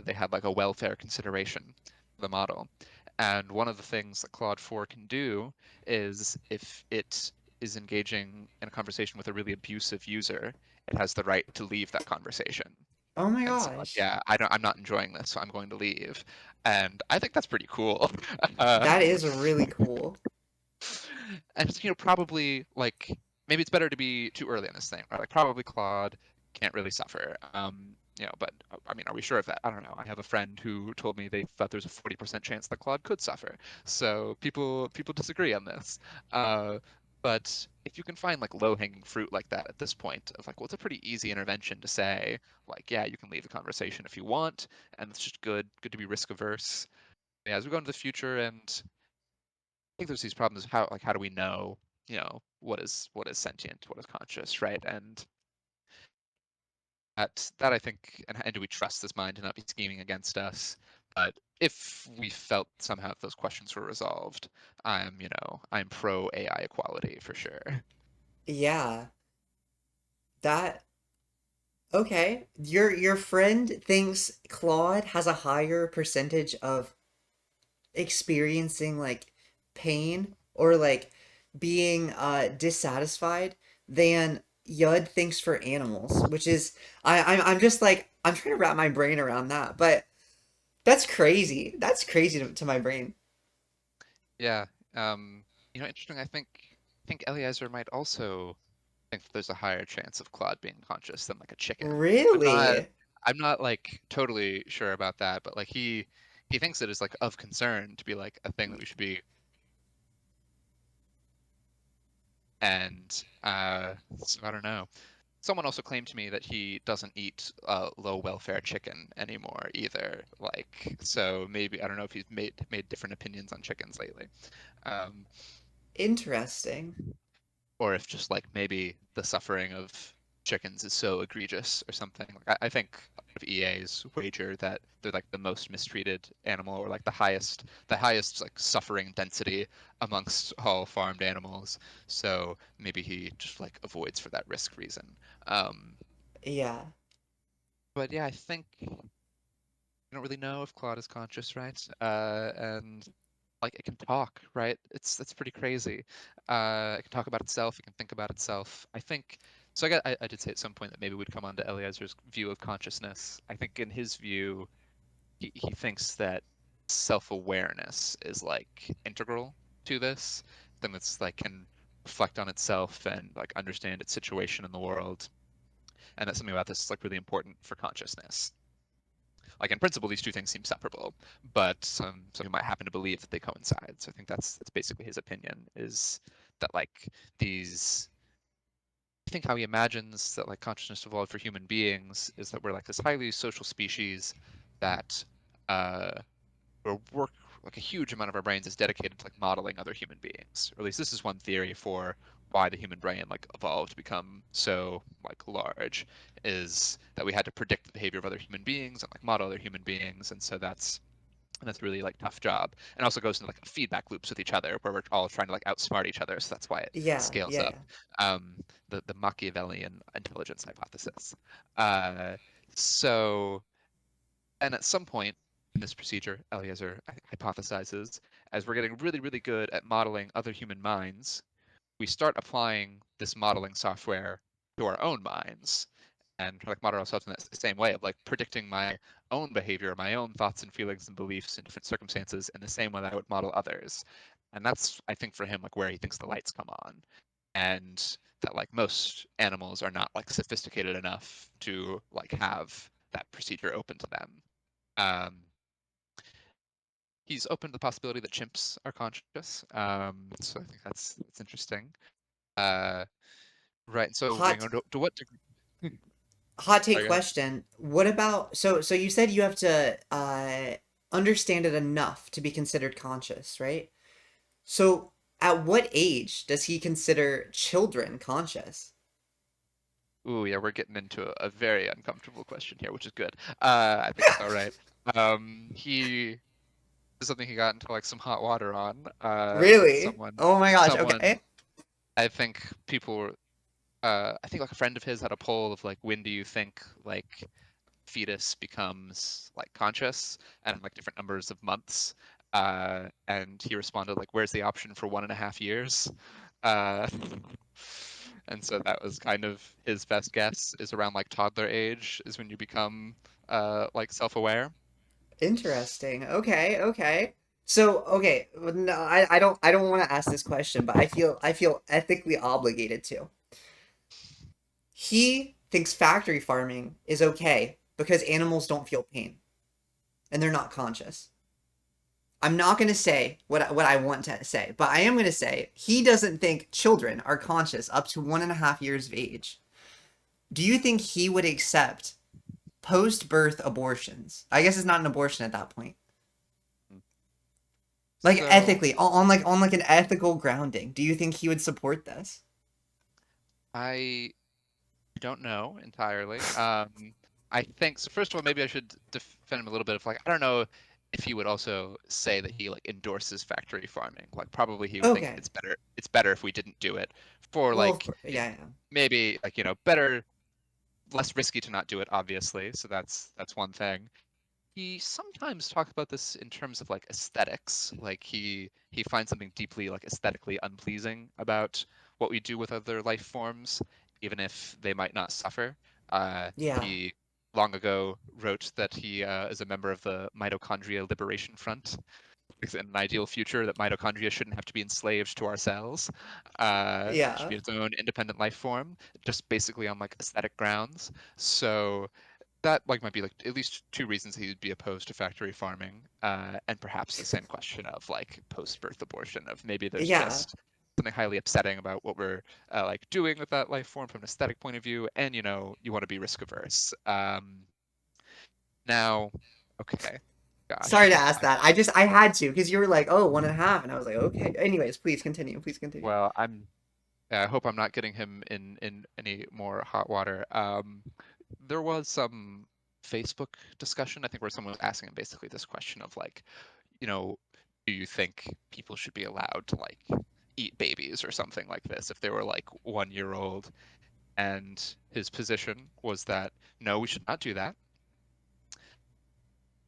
They had like a welfare consideration for the model, and one of the things that Claude 4 can do is if it is engaging in a conversation with a really abusive user, it has the right to leave that conversation Oh my and say like, gosh. yeah, I'm not enjoying this, so I'm going to leave. And I think that's pretty cool. That um, is really cool. and probably like maybe it's better to be too early on this thing, right? Like probably Claude can't really suffer. But I mean, are we sure of that? I don't know. I have a friend who told me they thought there's a 40% chance that Claude could suffer. So people disagree on this. Uh, but if you can find like low-hanging fruit like that at this point of like, well, it's a pretty easy intervention to say, like, yeah, you can leave the conversation if you want, and it's just good to be risk averse. Yeah, as we go into the future and think there's these problems. How do we know, what is sentient, what is conscious, right? And that I think, and do we trust this mind to not be scheming against us? But if we felt somehow those questions were resolved, I'm pro AI equality for sure. Yeah. That okay. Your friend thinks Claude has a higher percentage of experiencing like pain or like being dissatisfied than Yud thinks for animals, which is I'm just like I'm trying to wrap my brain around that, but that's crazy. That's crazy to my brain. Yeah. Um, interesting. I think Eliezer might also think that there's a higher chance of Claude being conscious than like a chicken. I'm not Really I'm not like totally sure about that, but like he thinks it is like of concern to be like a thing that we should be. And so I don't know. Someone also claimed to me that he doesn't eat low welfare chicken anymore either. Like, so maybe I don't know if he's made different opinions on chickens lately. Um, interesting. or if just like maybe the suffering of chickens is so egregious or something. Like I think of EA's wager that they're like the most mistreated animal or like the highest like suffering density amongst all farmed animals. So maybe he just like avoids for that risk reason. Um, Yeah, but yeah, I think I don't really know if Claude is conscious, right? And like it can talk, right? It's pretty crazy. It can talk about itself. It can think about itself. I think so. I did say at some point that maybe we'd come on to Eliezer's view of consciousness. I think in his view, he thinks that self-awareness is like integral to this. Then it's like can reflect on itself and like understand its situation in the world, and that something about this is like really important for consciousness. Like in principle, these two things seem separable, but some might happen to believe that they coincide. So I think that's basically his opinion is that like these. I think how he imagines that like consciousness evolved for human beings is that we're like this highly social species that uh, or work like a huge amount of our brains is dedicated to like modeling other human beings. Or at least this is one theory for why the human brain like evolved to become so like large is that we had to predict the behavior of other human beings and like model other human beings. And that's really like tough job. And also goes into like feedback loops with each other where we're all trying to like outsmart each other. So that's why it yeah, scales yeah, up. Um, the Machiavellian intelligence hypothesis. Uh, so and at some point in this procedure, Eliezer hypothesizes, as we're getting really, really good at modeling other human minds, we start applying this modeling software to our own minds and try to model ourselves in that same way of like predicting my own behavior, my own thoughts and feelings and beliefs in different circumstances in the same way that I would model others. And that's, I think, for him, like where he thinks the lights come on. And that like most animals are not like sophisticated enough to like have that procedure open to them. Um, he's open to the possibility that chimps are conscious. So I think that's interesting. Uh, right. So hot to what degree? hot take Sorry, go ahead. question. What about so you said you have to understand it enough to be considered conscious, right? So at what age does he consider children conscious? Ooh, yeah, we're getting into a very uncomfortable question here, which is good. I think it's all right. He is something he got into like some hot water on. Really? Oh my gosh, Someone. okay. I think people. I think like a friend of his had a poll of like, when do you think like fetus becomes like conscious and like different numbers of months. And he responded like, "Where's the option for 1.5 years?" Uh, and so that was kind of his best guess is around like toddler age is when you become like self-aware. Interesting. Okay, okay. So, okay, well, no, I don't want to ask this question, but I feel ethically obligated to. He thinks factory farming is okay because animals don't feel pain and they're not conscious. I'm not going to say what I want to say, but I am going to say he doesn't think children are conscious up to 1.5 years of age. Do you think he would accept post-birth abortions? I guess it's not an abortion at that point. Like So ethically, on like an ethical grounding. Do you think he would support this? I don't know entirely. I think so. First of all, maybe I should defend him a little bit. Of like, I don't know if he would also say that he like endorses factory farming. Like, probably he would think Okay. it's better. It's better if we didn't do it for Well, like yeah, yeah. maybe like better, less risky to not do it. Obviously, so that's one thing. He sometimes talks about this in terms of like aesthetics. Like he finds something deeply like aesthetically unpleasing about what we do with other life forms, even if they might not suffer. Yeah. He long ago wrote that he is a member of the Mitochondria Liberation Front. In an ideal future, that mitochondria shouldn't have to be enslaved to our cells. It should Yeah. be its own independent life form, just basically on like aesthetic grounds. So that like might be like at least two reasons he would be opposed to factory farming, and perhaps the same question of like post-birth abortion of maybe there's Yeah. just something highly upsetting about what we're like doing with that life form from an aesthetic point of view, and you want to be risk averse. Now, okay, Sorry gosh, to ask that. I had to because you were like, oh, 1.5, and I was like, okay. Anyways, please continue. Please continue. well, I hope I'm not getting him in any more hot water. There was some Facebook discussion, I think, where someone was asking him basically this question of like, you know, do you think people should be allowed to like eat babies or something like this if they were like 1 year old? And his position was that no, we should not do that.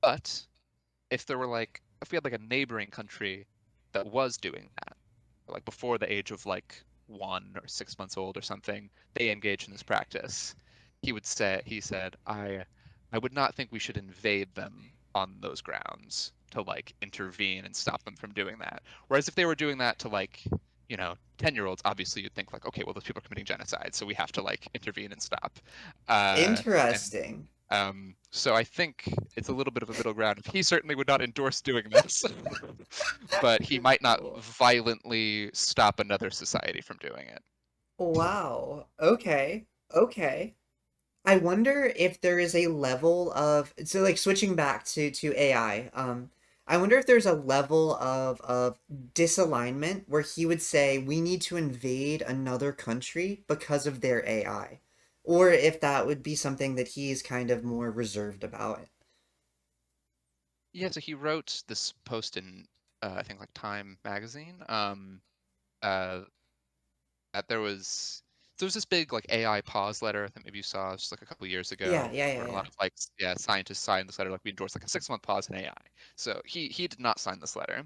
But if there were like, if we had like a neighboring country that was doing that, like before the age of like 1 or 6 months old or something, they engage in this practice. He said, I would not think we should invade them on those grounds to like intervene and stop them from doing that. Whereas if they were doing that to like, 10-year-olds, obviously you'd think like, okay, well, those people are committing genocide, so we have to like intervene and stop. And Interesting. so I think it's a little bit of a middle ground. He certainly would not endorse doing this, but he might not violently stop another society from doing it. Wow. Okay. Okay. I wonder if there is a level of, so like switching back to AI. I wonder if there's a level of disalignment where he would say we need to invade another country because of their AI, or if that would be something that he's kind of more reserved about. Yeah, so he wrote this post in I think like Time magazine. Uh, that there was this big like AI pause letter that maybe you saw just like a couple years Yeah, ago, yeah, yeah, where a yeah. lot of like scientists signed this letter like we endorse like a 6 month pause in AI. So he did not sign this letter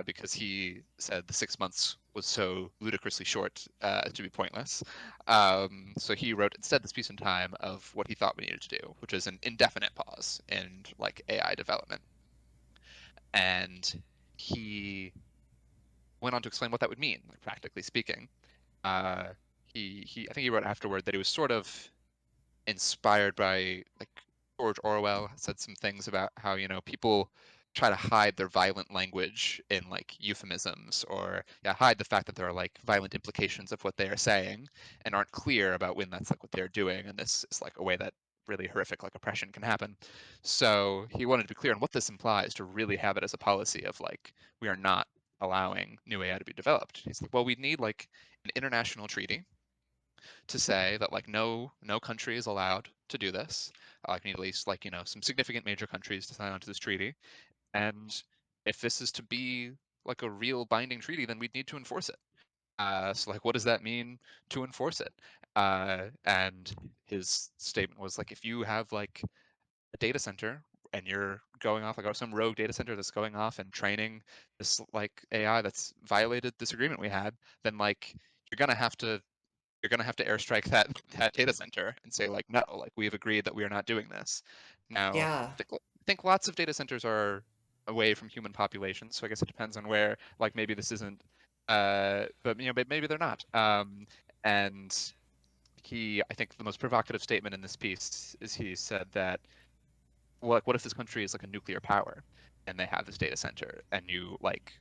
because he said the 6 months was so ludicrously short to be pointless. So he wrote instead this piece in Time of what he thought we needed to do, which is an indefinite pause in like AI development, and he went on to explain what that would mean, like practically speaking. Uh, he I think he wrote afterward that he was sort of inspired by like George Orwell said some things about how, people try to hide their violent language in like euphemisms or hide the fact that there are like violent implications of what they are saying and aren't clear about when that's like what they're doing. And this is like a way that really horrific like oppression can happen. So he wanted to be clear on what this implies to really have it as a policy of like we are not allowing new AI to be developed. He's like, well, we need like an international treaty to say that like no country is allowed to do this. Like need at least like some significant major countries to sign onto this treaty. And if this is to be like a real binding treaty, then we'd need to enforce it. So like, what does that mean to enforce it? And his statement was like, if you have like a data center and you're going off like some rogue data center that's going off and training this like AI that's violated this agreement we had, then like you're gonna have to you're going to have to airstrike that data center and say like no, like we've agreed that we are not doing this. Now, Yeah. I think lots of data centers are away from human populations, so I guess it depends on where. Like maybe this isn't, but maybe they're not. And I think the most provocative statement in this piece is he said that, well, like, what if this country is like a nuclear power and they have this data center and you like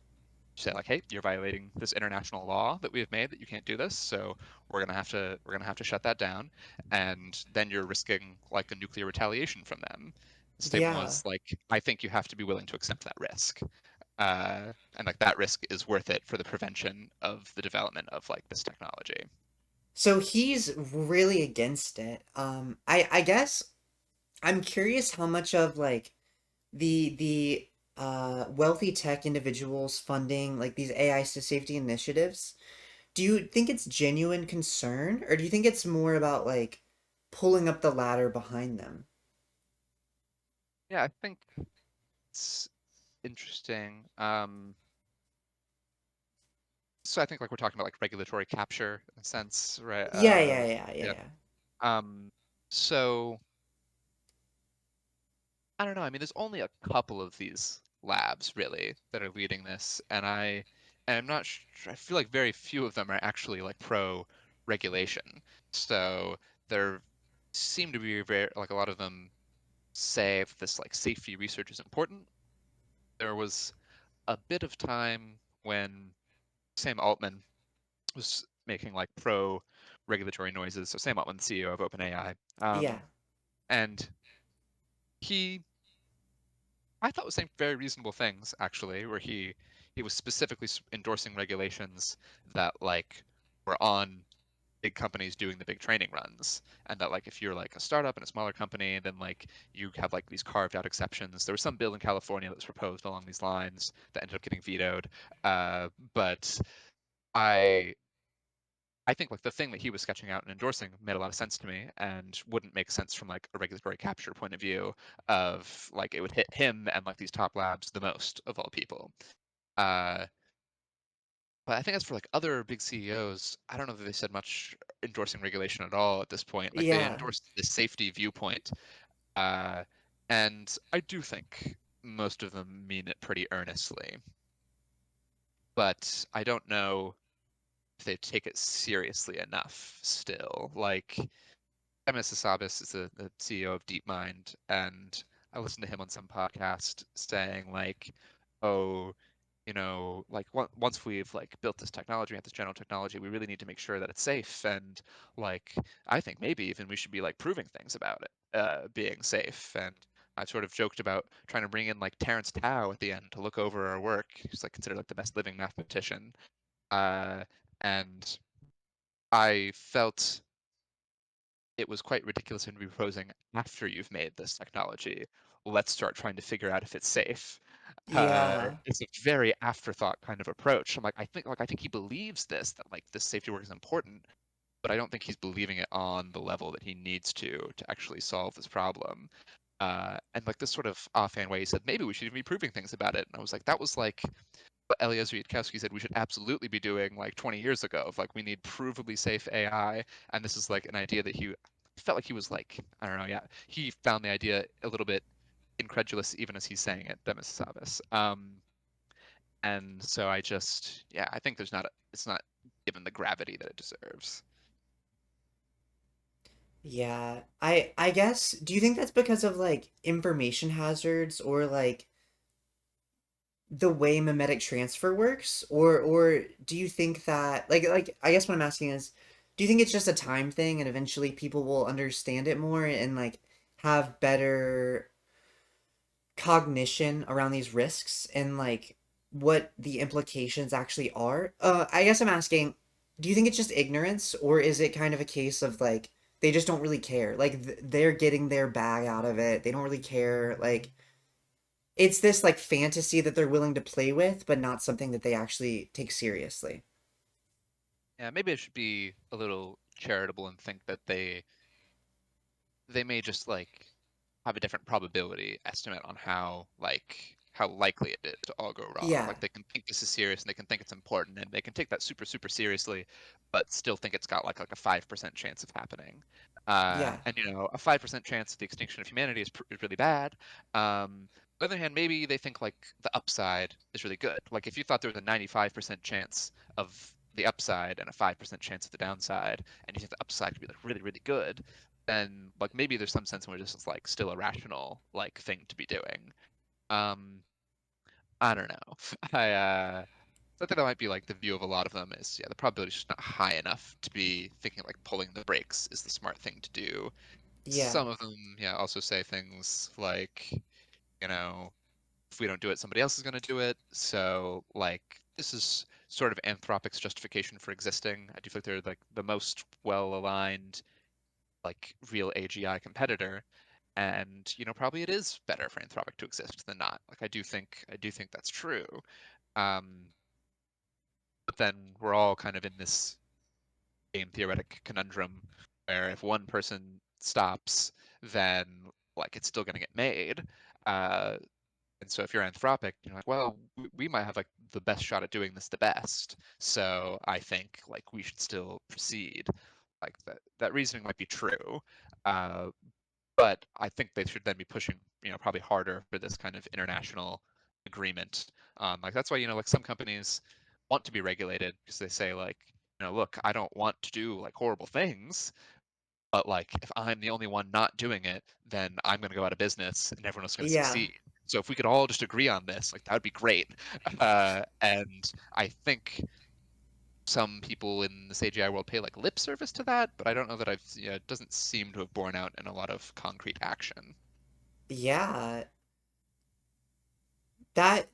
say like, hey, you're violating this international law that we have made that you can't do this, so we're gonna have to shut that down, and then you're risking like a nuclear retaliation from them. The statement Yeah. was like, I think you have to be willing to accept that risk, and like that risk is worth it for the prevention of the development of like this technology. So he's really against it. I guess I'm curious how much of like the wealthy tech individuals funding like these AI safety initiatives, do you think it's genuine concern or do you think it's more about like pulling up the ladder behind them? Yeah, I think it's interesting. So I think like we're talking about like regulatory capture in a sense, right? Yeah, yeah, yeah, yeah, Yeah. yeah. So I don't know. I mean, there's only a couple of these labs really that are leading this, and I'm not I feel like very few of them are actually like pro regulation. So there seem to be very like a lot of them say that this like safety research is important. There was a bit of time when Sam Altman was making like pro regulatory noises. So Sam Altman, CEO of OpenAI, Yeah. and he I thought was saying very reasonable things actually, where he was specifically endorsing regulations that like were on big companies doing the big training runs, and that like if you're like a startup and a smaller company, then like you have like these carved out exceptions. There was some bill in California that was proposed along these lines that ended up getting vetoed, but I I think like the thing that he was sketching out and endorsing made a lot of sense to me and wouldn't make sense from like a regulatory capture point of view of like it would hit him and like these top labs the most of all people. Uh, but I think as for like other big CEOs, I don't know that they said much endorsing regulation at all at this point. Like they Yeah. endorsed the safety viewpoint, uh, and I do think most of them mean it pretty earnestly. But I don't know if they take it seriously enough still. Like Emis Hassabis is the CEO of DeepMind, and I listened to him on some podcast saying like, "Oh, like once we've like built this technology, we have this general technology, we really need to make sure that it's safe, and like I think maybe even we should be like proving things about it, being safe." And I sort of joked about trying to bring in like Terrence Tao at the end to look over our work. He's like considered like the best living mathematician, uh, and I felt it was quite ridiculous to be proposing after you've made this technology. Let's start trying to figure out if it's safe. Yeah. It's a very afterthought kind of approach. I'm like, I think he believes this that like this safety work is important, but I don't think he's believing it on the level that he needs to actually solve this problem. And like this sort of offhand way, he said maybe we should even be proving things about it. And I was like, that was like what Eliezer Yudkowsky said we should absolutely be doing like 20 years ago of like we need provably safe AI, and this is like an idea that he felt like he was like I don't know, yeah, he found the idea a little bit incredulous even as he's saying it, Demis Hassabis. And so I just yeah, I think it's not given the gravity that it deserves. Yeah. I guess do you think that's because of like information hazards or like the way mimetic transfer works, or do you think that like I guess what I'm asking is, do you think it's just a time thing and eventually people will understand it more and like have better cognition around these risks and like what the implications actually are? I guess I'm asking, do you think it's just ignorance or is it kind of a case of like they just don't really care, like they're getting their bag out of it, they don't really care, like it's this like fantasy that they're willing to play with, but not something that they actually take seriously. Yeah, maybe I should be a little charitable and think that they may just like have a different probability estimate on how likely it is to all go wrong. Yeah, Like they can think this is serious and they can think it's important and they can take that super seriously, but still think it's got like a 5% chance of happening. yeah, And a 5% chance of the extinction of humanity is really bad. On the other hand, maybe they think like the upside is really good. Like if you thought there was a 95% chance of the upside and a 5% chance of the downside, and you think the upside could be like really good, then like maybe there's some sense in which this is like still a rational like thing to be doing. Um, I don't know. I think that might be like the view of a lot of them is yeah, the probability is just not high enough to be thinking like pulling the brakes is the smart thing to do. yeah, Some of them, yeah, also say things like, you know, if we don't do it, somebody else is going to do it. So like this is sort of Anthropic's justification for existing. I do feel like they're like the most well aligned like real AGI competitor, and probably it is better for Anthropic to exist than not. Like I do think that's true. Um, but then we're all kind of in this game theoretic conundrum where if one person stops, then like it's still going to get made. Uh, and so if you're Anthropic, you're like, well, we might have like the best shot at doing this the best. So I think like we should still proceed. Like that reasoning might be true. Uh, but I think they should then be pushing, probably harder for this kind of international agreement. Like that's why, like some companies want to be regulated because they say like, look, I don't want to do like horrible things, but like if I'm the only one not doing it, then I'm going to go out of business and everyone else is going to Yeah. succeed. So if we could all just agree on this, like that would be great. And I think some people in the AGI world pay like lip service to that, but I don't know that it doesn't seem to have borne out in a lot of concrete action. Yeah. That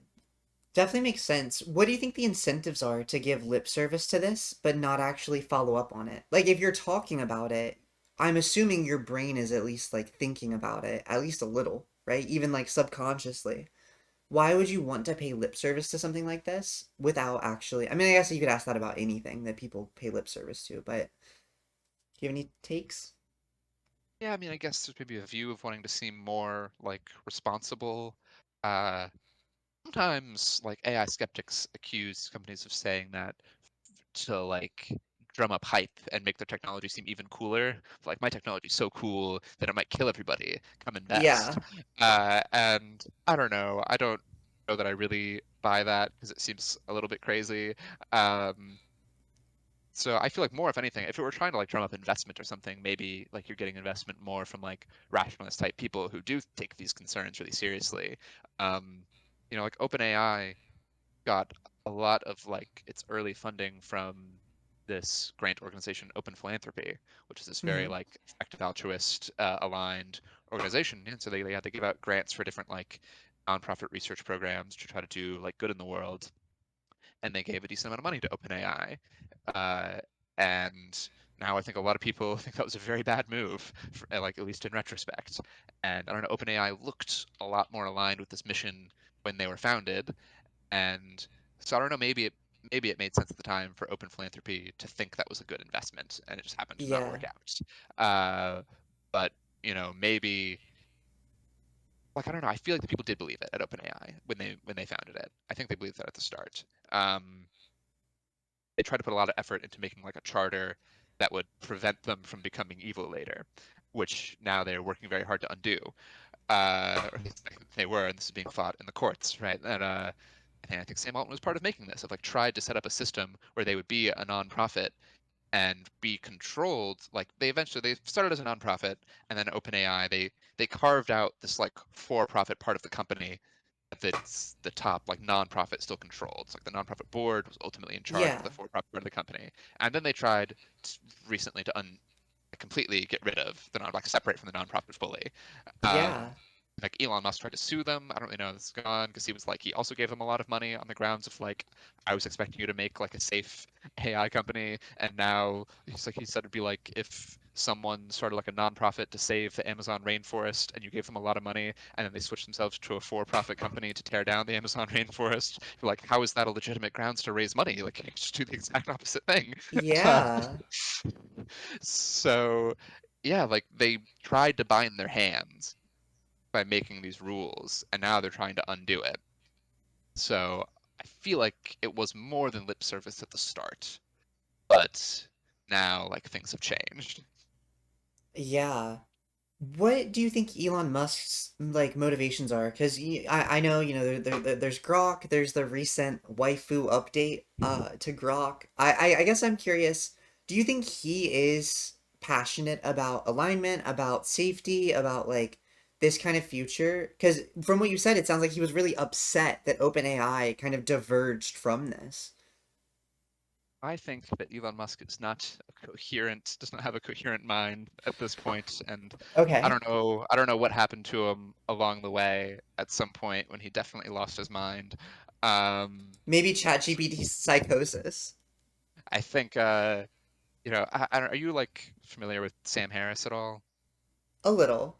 definitely makes sense. What do you think the incentives are to give lip service to this, but not actually follow up on it? Like, if you're talking about it, I'm assuming your brain is at least like thinking about it, at least a little, right? Even like subconsciously. Why would you want to pay lip service to something like this without actually? I mean, I guess you could ask that about anything that people pay lip service to, but do you have any takes? Yeah, I mean, I guess there's maybe a view of wanting to seem more like responsible. Uh, Sometimes like AI skeptics accuse companies of saying that to like drum up hype and make their technology seem even cooler. Like my technology is so cool that it might kill everybody. Come invest. Yeah. And I don't know. I don't know that I really buy that because it seems a little bit crazy. Um, so I feel like more, if anything, if it were trying to like drum up investment or something, maybe like you're getting investment more from like rationalist type people who do take these concerns really seriously. Um, like OpenAI got a lot of like its early funding from this grant organization, Open Philanthropy, which is this very Hmm. like effective altruist aligned organization. And so they had to give out grants for different like nonprofit research programs to try to do like good in the world. And they gave a decent amount of money to OpenAI. Uh, and now I think a lot of people think that was a very bad move, like at least in retrospect. And I don't know, OpenAI looked a lot more aligned with this mission when they were founded, and so I don't know, maybe it made sense at the time for open philanthropy to think that was a good investment, and it just happened to not Yeah. work out. Uh, but maybe like I don't know. I feel like the people did believe it at OpenAI when they founded it. I think they believed that at the start. Um, they tried to put a lot of effort into making like a charter that would prevent them from becoming evil later, which now they're working very hard to undo. Or at least they were, and this is being fought in the courts, right? And I think Sam Altman was part of making this. Of like tried to set up a system where they would be a nonprofit and be controlled. Like they started as a nonprofit, and then OpenAI they carved out this like for-profit part of the company that's the top like nonprofit still controlled. It's like the nonprofit board was ultimately in charge of Yeah. the for-profit part of the company, and then they tried recently to completely get rid of the non like separate from the nonprofit fully. Um, Yeah. like Elon Musk tried to sue them. I don't really know if this is gone because he was like he also gave them a lot of money on the grounds of like I was expecting you to make like a safe AI company, and now he said it'd be like if someone started like a nonprofit to save the Amazon rainforest and you gave them a lot of money and then they switched themselves to a for-profit company to tear down the Amazon rainforest. You're like, how is that a legitimate grounds to raise money? Like, you just do the exact opposite thing. Uh, Yeah. so, yeah, like they tried to bind their hands by making these rules, and now they're trying to undo it. So I feel like it was more than lip service at the start, but now like things have changed. Yeah. What do you think Elon Musk's like motivations are? Because I know there's Grok, there's the recent waifu update to Grok. I guess I'm curious. Do you think he is passionate about alignment, about safety, about like this kind of future? Because from what you said, it sounds like he was really upset that OpenAI kind of diverged from this. I think that Elon Musk is not does not have a coherent mind at this point, and Okay, I don't know what happened to him along the way at some point when he definitely lost his mind. Um, maybe so ChatGPT's psychosis. I think, I don't, are you like familiar with Sam Harris at all? A little.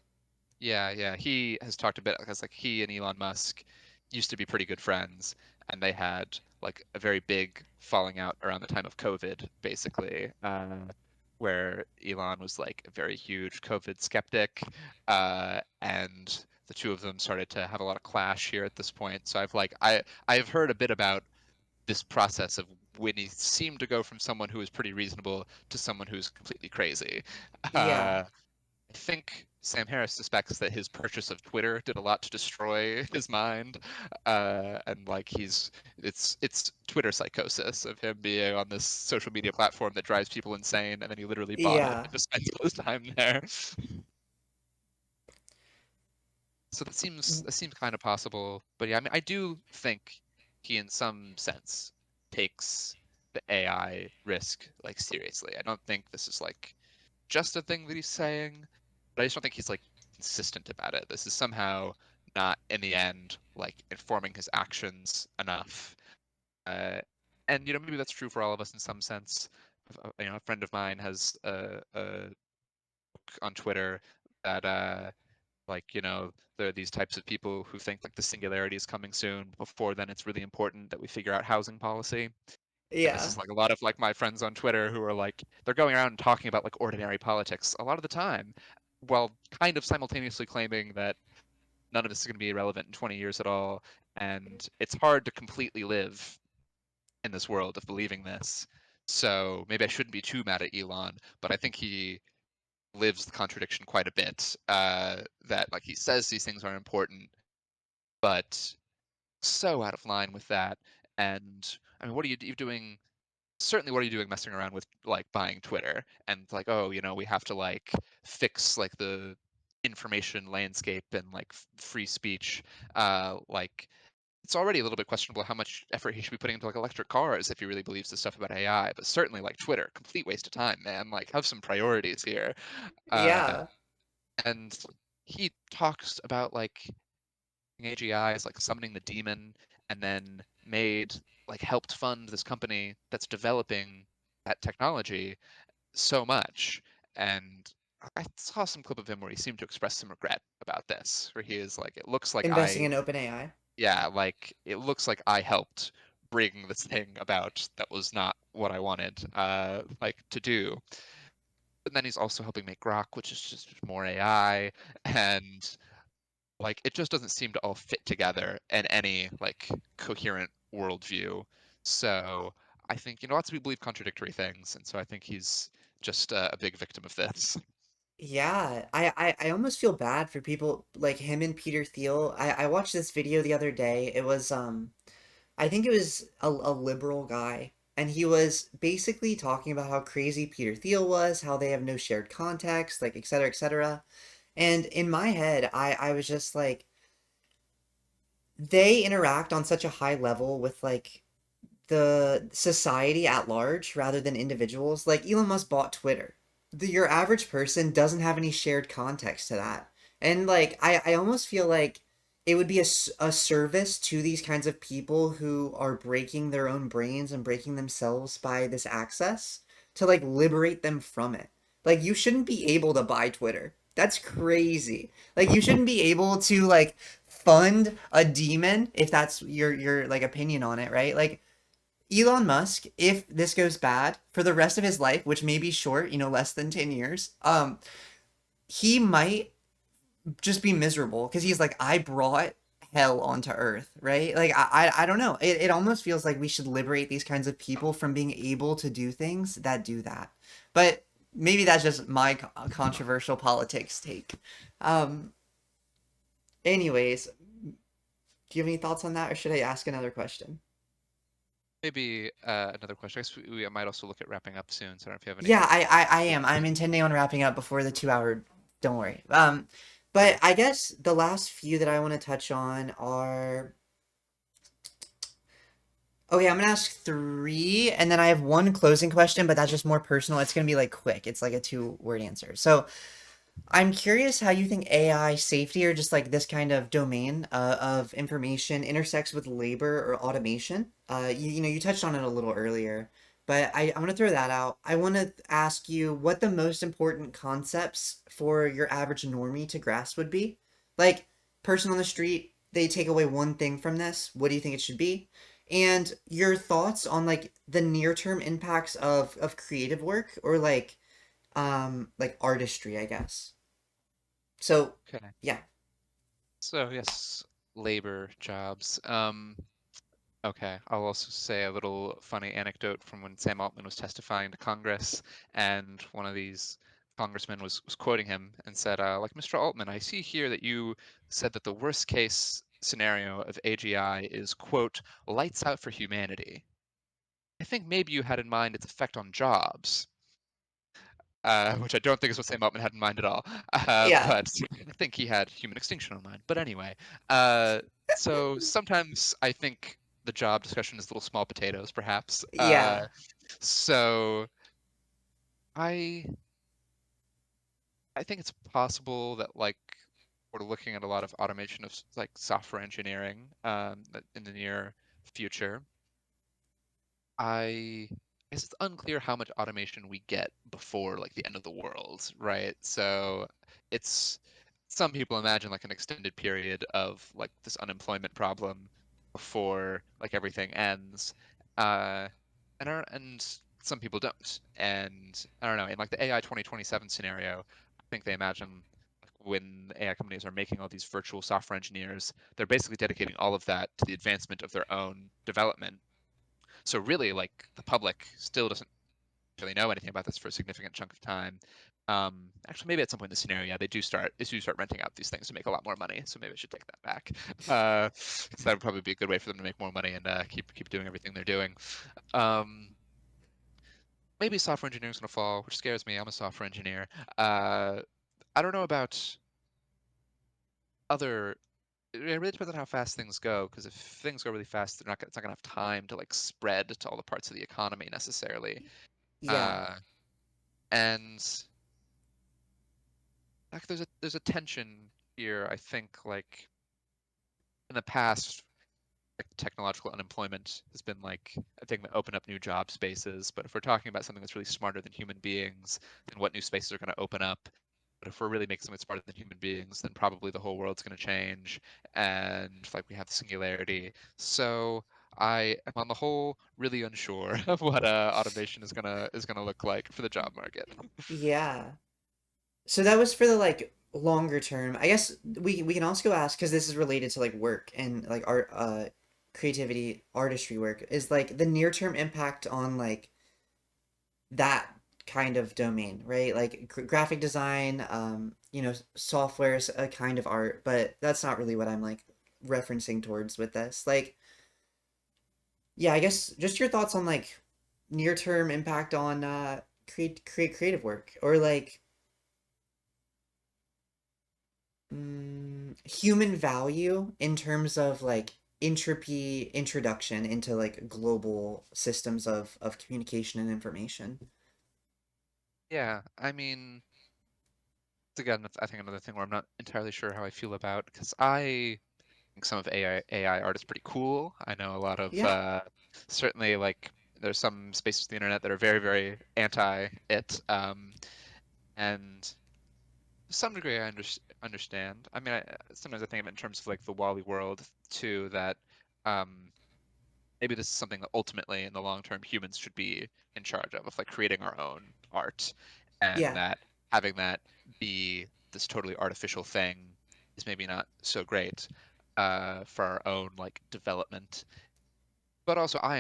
Yeah, yeah. He has talked a bit because like he and Elon Musk used to be pretty good friends, and they had like a very big falling out around the time of COVID, basically, where Elon was like a very huge COVID skeptic, and the two of them started to have a lot of clash here at this point. So I've heard a bit about this process of when he seemed to go from someone who was pretty reasonable to someone who's completely crazy. Yeah. I think Sam Harris suspects that his purchase of Twitter did a lot to destroy his mind, and like it's Twitter psychosis of him being on this social media platform that drives people insane, and then he literally bought it Yeah. and just spends all his time there. So that seems kind of possible, but yeah, I mean, I do think he, in some sense, takes the AI risk like seriously. I don't think this is like just a thing that he's saying, but I just don't think he's like consistent about it. This is somehow not in the end like informing his actions enough. Uh, and maybe that's true for all of us in some sense. A friend of mine has a book on Twitter that like there are these types of people who think like the singularity is coming soon. Before then, it's really important that we figure out housing policy. And this Yeah. is like a lot of like my friends on Twitter who are like they're going around and talking about like ordinary politics a lot of the time, while kind of simultaneously claiming that none of this is going to be relevant in 20 years at all. And it's hard to completely live in this world of believing this. So maybe I shouldn't be too mad at Elon, but I think he lives the contradiction quite a bit. That like he says these things are important, but so out of line with that. And I mean, what are you doing? Certainly, what are you doing messing around with like buying Twitter and like, oh, we have to like fix like the information landscape and like free speech. Like it's already a little bit questionable how much effort he should be putting into like electric cars if he really believes this stuff about AI. But certainly, like Twitter, complete waste of time, man. Like have some priorities here. Uh, Yeah. and he talks about like AGI is like summoning the demon, and then helped fund this company that's developing that technology so much. And I saw some clip of him where he seemed to express some regret about this, where he is like, it looks like Investing in OpenAI. yeah, like it looks like I helped bring this thing about that was not what I wanted, like to do. But then he's also helping make Grok, which is just more AI, and like it just doesn't seem to all fit together in any like coherent worldview. So I think lots of people believe contradictory things, and so I think he's just a big victim of this. Yeah, I almost feel bad for people like him and Peter Thiel. I watched this video the other day. It was I think it was a liberal guy, and he was basically talking about how crazy Peter Thiel was, how they have no shared context, like et cetera, et cetera. And in my head, I was just like, they interact on such a high level with like the society at large rather than individuals. Like Elon Musk bought Twitter. Your average person doesn't have any shared context to that. And like I almost feel like it would be a service to these kinds of people who are breaking their own brains and breaking themselves by this access to like liberate them from it. Like you shouldn't be able to buy Twitter. That's crazy. Like you shouldn't be able to like fund a demon if that's your like opinion on it, right? Like Elon Musk, if this goes bad for the rest of his life, which may be short, less than 10 years, he might just be miserable because he's like, I brought hell onto earth, right? Like, I don't know. It almost feels like we should liberate these kinds of people from being able to do things that do that. But maybe that's just my controversial politics take. Um, anyways, do you have any thoughts on that or should I ask another question? Maybe another question. I guess we might also look at wrapping up soon. So I don't know if you have Yeah, any. I am. I'm intending on wrapping up before the 2 hour. Don't worry. But Okay. I guess the last few that I want to touch on are. Okay, I'm gonna ask three, and then I have one closing question, but that's just more personal. It's gonna be like quick. It's like a 2 word answer. So, I'm curious how you think AI safety or just like this kind of domain of information intersects with labor or automation. You touched on it a little earlier, but I want to throw that out. I want to ask you what the most important concepts for your average normie to grasp would be. Like, person on the street, they take away one thing from this. What do you think it should be? And your thoughts on like the near term impacts of creative work or like artistry, I guess. So, Okay. yeah. So yes, labor jobs. Okay, I'll also say a little funny anecdote from when Sam Altman was testifying to Congress, and one of these congressman was quoting him and said, like, Mr. Altman, I see here that you said that the worst case scenario of AGI is, quote, lights out for humanity. I think maybe you had in mind its effect on jobs, which I don't think is what Sam Altman had in mind at all. Yeah. But I think he had human extinction in mind. But anyway, uh, so sometimes I think the job discussion is little small potatoes, perhaps. Yeah. So I I think it's possible that like we're looking at a lot of automation of like software engineering in the near future. I guess it's unclear how much automation we get before like the end of the world, right? So it's some people imagine like an extended period of like this unemployment problem before like everything ends. Uh, and some people don't. And I don't know, in like the AI 2027 scenario, I think they imagine like when AI companies are making all these virtual software engineers, they're basically dedicating all of that to the advancement of their own development. So really, like the public still doesn't really know anything about this for a significant chunk of time. Actually, maybe at some point in the scenario, yeah, they do start renting out these things to make a lot more money. So maybe I should take that back. 'Cause that would probably be a good way for them to make more money and keep doing everything they're doing. Um, maybe software engineering is going to fall, which scares me. I'm a software engineer. Uh, I don't know about other. It really depends on how fast things go. Because if things go really fast, it's not going to have time to like spread to all the parts of the economy necessarily. Yeah. Uh, and like there's a tension here. I think like in the past, like technological unemployment has been like a thing that opened up new job spaces. But if we're talking about something that's really smarter than human beings, then what new spaces are going to open up? But if we're really making something smarter than human beings, then probably the whole world's going to change, and like we have the singularity. So I am on the whole really unsure of what automation is gonna look like for the job market. Yeah. So that was for the like longer term. I guess we can also ask because this is related to like work and like art, creativity, artistry work is like the near term impact on like that kind of domain, right? Like graphic design, software is a kind of art, but that's not really what I'm like referencing towards with this. Like, yeah, I guess just your thoughts on like near term impact on creative work or like human value in terms of like entropy introduction into like global systems of communication and information. Yeah, I mean, again, that's, I think another thing where I'm not entirely sure how I feel about because I think some of AI art is pretty cool. I know a lot of Yeah. certainly like there's some spaces of the internet that are very, very anti it. And to some degree I understand. I mean, sometimes I think of it in terms of like the Wally world too, that um, maybe this is something that ultimately in the long term humans should be in charge of like creating our own art, and Yeah. that having that be this totally artificial thing is maybe not so great for our own like development. But also, I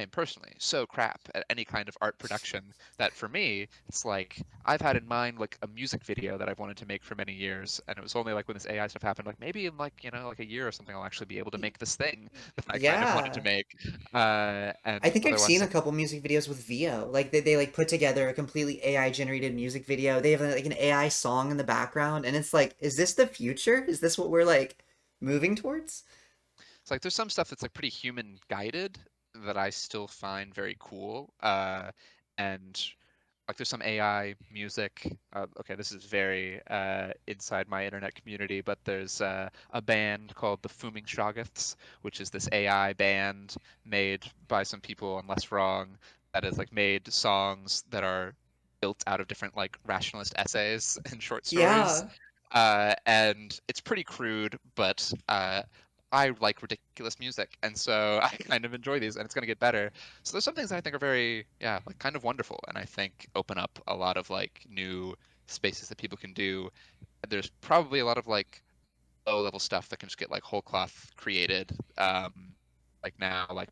am personally so crap at any kind of art production that for me, it's like I've had in mind like a music video that I've wanted to make for many years, and it was only like when this AI stuff happened, like maybe in like like a year or something, I'll actually be able to make this thing that I kind of wanted to Yeah. make. I And think I've otherwise, seen it's a like couple music videos with VO. Like they like put together a completely AI generated music video. They have like an AI song in the background and it's like, is this the future? Is this what we're like moving towards? there's some stuff that's like pretty human guided that I still find very cool. And like there's some AI music. Okay, this is very inside my internet community, but there's a band called the Fuming Shoggoths, which is this AI band made by some people on Less Wrong that has like made songs that are built out of different like rationalist essays and short stories. Yeah. And it's pretty crude, but I like ridiculous music, and so I kind of enjoy these, and it's going to get better. So there's some things that I think are very, yeah, like kind of wonderful, and I think open up a lot of like new spaces that people can do. There's probably a lot of like low level stuff that can just get like whole cloth created, like now, like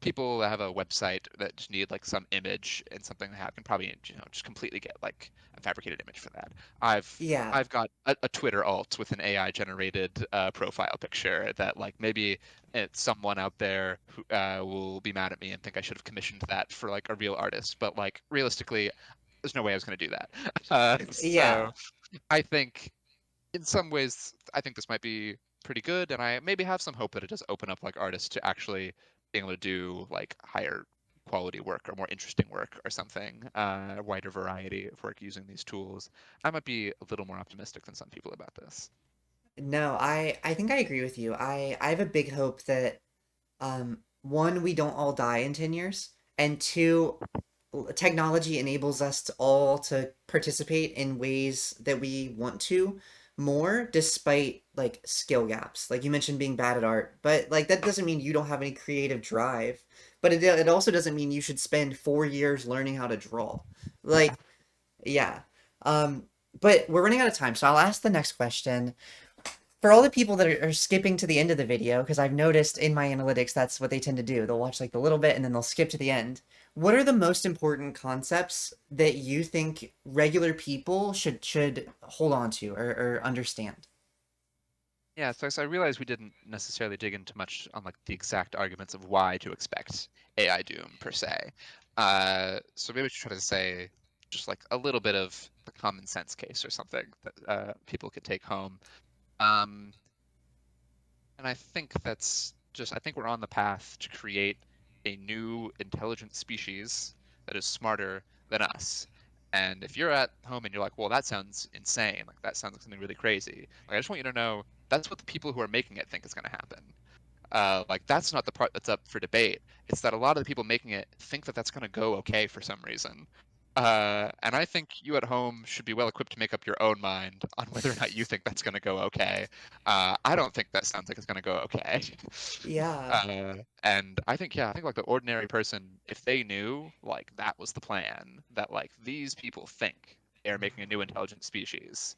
people that have a website that just need like some image and something that can probably, just completely get like a fabricated image for that. I've Yeah. I've got a Twitter alt with an AI generated profile picture that like maybe it's someone out there who will be mad at me and think I should have commissioned that for like a real artist, but like realistically, there's no way I was going to do that. So Yeah. I think in some ways, I think this might be pretty good, and I maybe have some hope that it does open up like artists to actually being able to do like higher quality work or more interesting work or something, a wider variety of work using these tools. I might be a little more optimistic than some people about this. No, I think I agree with you. I have a big hope that one, we don't all die in 10 years, and two, technology enables us to all to participate in ways that we want to more despite like skill gaps. Like you mentioned being bad at art, but like that doesn't mean you don't have any creative drive. But it also doesn't mean you should spend 4 years learning how to draw. Like, yeah. Um, but we're running out of time, so I'll ask the next question. For all the people that are skipping to the end of the video, because I've noticed in my analytics that's what they tend to do. They'll watch like the little bit and then they'll skip to the end. What are the most important concepts that you think regular people should hold on to or understand? Yeah, so I realize we didn't necessarily dig into much on like the exact arguments of why to expect AI doom per se. So maybe we should try to say just like a little bit of the common sense case or something that people could take home. Um, and I think I think we're on the path to create a new intelligent species that is smarter than us. And if you're at home and you're like, well, that sounds insane, like that sounds like something really crazy, like I just want you to know that's what the people who are making it think is going to happen. Like that's not the part that's up for debate. It's that a lot of the people making it think that that's going to go okay for some reason. And I think you at home should be well equipped to make up your own mind on whether or not you think that's going to go okay. I don't think that sounds like it's going to go okay. Yeah, And I think like the ordinary person, if they knew like that was the plan, that like these people think they're making a new intelligent species,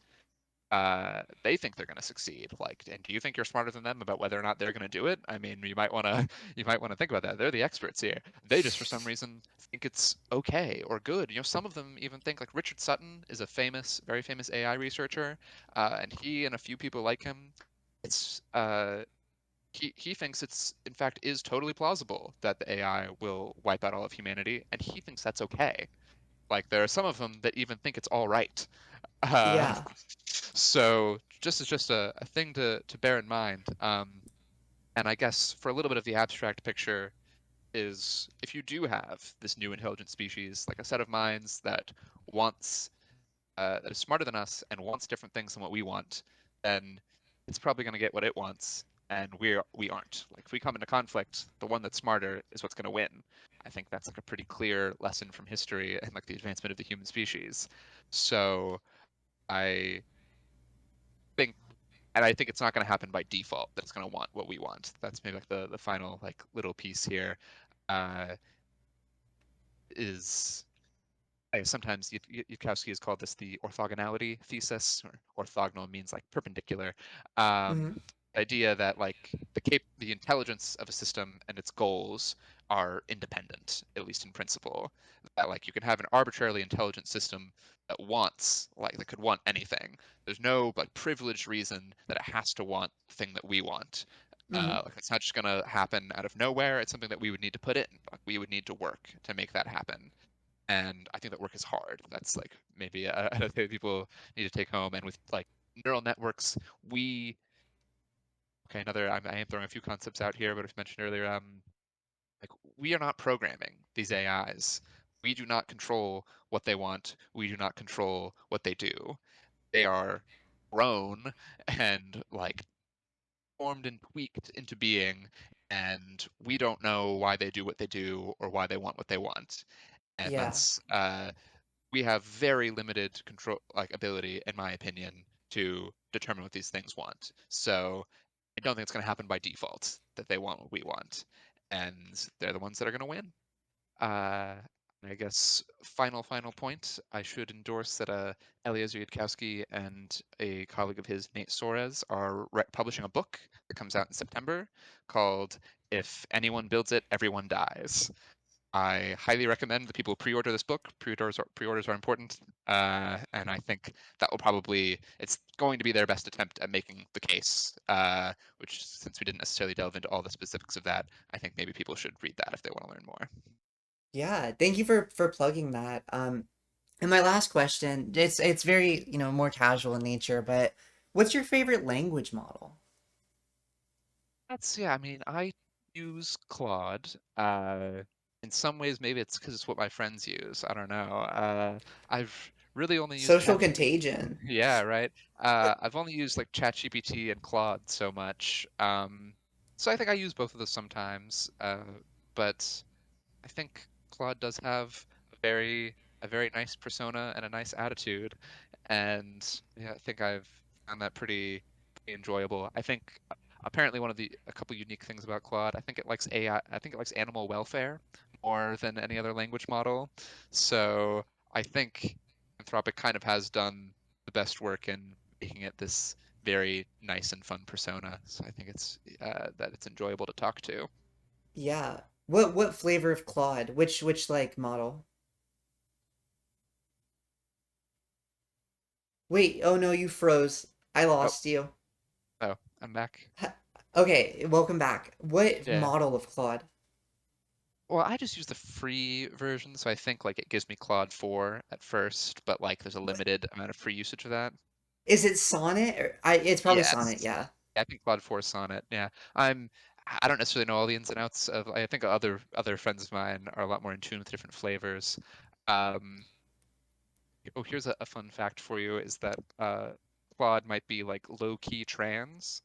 they think they're going to succeed. Like, and do you think you're smarter than them about whether or not they're going to do it? I mean, you might want to you might want to think about that. They're the experts here. They just for some reason think it's okay or good. Some of them even think like Richard Sutton is a very famous AI researcher, and he and a few people like him. It's he thinks it's in fact is totally plausible that the AI will wipe out all of humanity, and he thinks that's okay. Like there are some of them that even think it's all right. Uh, yeah, so just a thing to bear in mind. And I guess for a little bit of the abstract picture is if you do have this new intelligent species, like a set of minds wants that is smarter than us and wants different things than what we want, then it's probably going to get what it wants, and we aren't. Like if we come into conflict, the one that's smarter is what's going to win. I think that's like a pretty clear lesson from history and like the advancement of the human species. So I think and I think it's not going to happen by default that it's going to want what we want. That's maybe like the final like little piece here uh, is sometimes Yudkowsky has called this the orthogonality thesis, or orthogonal means like perpendicular. hmm, Idea that like the intelligence of a system and its goals are independent, at least in principle. That like you can have an arbitrarily intelligent system that could want anything. There's no like privileged reason that it has to want the thing that we want. hmm, Like it's not just gonna happen out of nowhere. It's something that we would need to put in. Like we would need to work to make that happen. And I think that work is hard. That's like maybe a thing people need to take home. And with like neural networks, we okay, I am throwing a few concepts out here, but as mentioned earlier, like we are not programming these AIs. We do not control what they want. We do not control what they do. They are grown and like formed and tweaked into being, and we don't know why they do what they do or why they want what they want. And yeah, we have very limited control, like ability, in my opinion, to determine what these things want. So I don't think it's going to happen by default that they want what we want, and they're the ones that are going to win. Uh, I guess final point. I should endorse that Eliezer Yudkowsky and a colleague of his, Nate Soares, are publishing a book that comes out in September called "If Anyone Builds It, Everyone Dies." I highly recommend that people pre-order this book. Pre-orders are important, and I think that will probably it's going to be their best attempt at making the case. Which, since we didn't necessarily delve into all the specifics of that, I think maybe people should read that if they want to learn more. Yeah, thank you for plugging that. And my last question, it's very, more casual in nature, but what's your favorite language model? That's yeah. I mean, I use Claude. In some ways, maybe it's because it's what my friends use. I don't know. I've really only used Social ChatGPT. contagion. Yeah, right. I've only used like ChatGPT and Claude so much. So I think I use both of those sometimes. But I think Claude does have a very nice persona and a nice attitude, and yeah, I think I've found that pretty enjoyable. I think apparently one of the a couple unique things about Claude, I think it likes AI, I think it likes animal welfare more than any other language model. So I think Anthropic kind of has done the best work in making it this very nice and fun persona. So I think it's that it's enjoyable to talk to. Yeah. What flavor of Claude? Which like model? Wait, oh no, you froze. I Oh, lost you. oh, I'm back. Okay, welcome back. What Yeah. model of Claude? Well, I just use the free version, so I think like it gives me Claude 4 at first, but like there's a What, limited amount of free usage of that. is it Sonnet? It's probably Sonnet, Yes. yeah. I think Claude 4 is Sonnet. Yeah. I'm I don't necessarily know all the ins and outs of I think other friends of mine are a lot more in tune with different flavors. Um, oh, here's a fun fact for you is that Claude might be like low-key trans.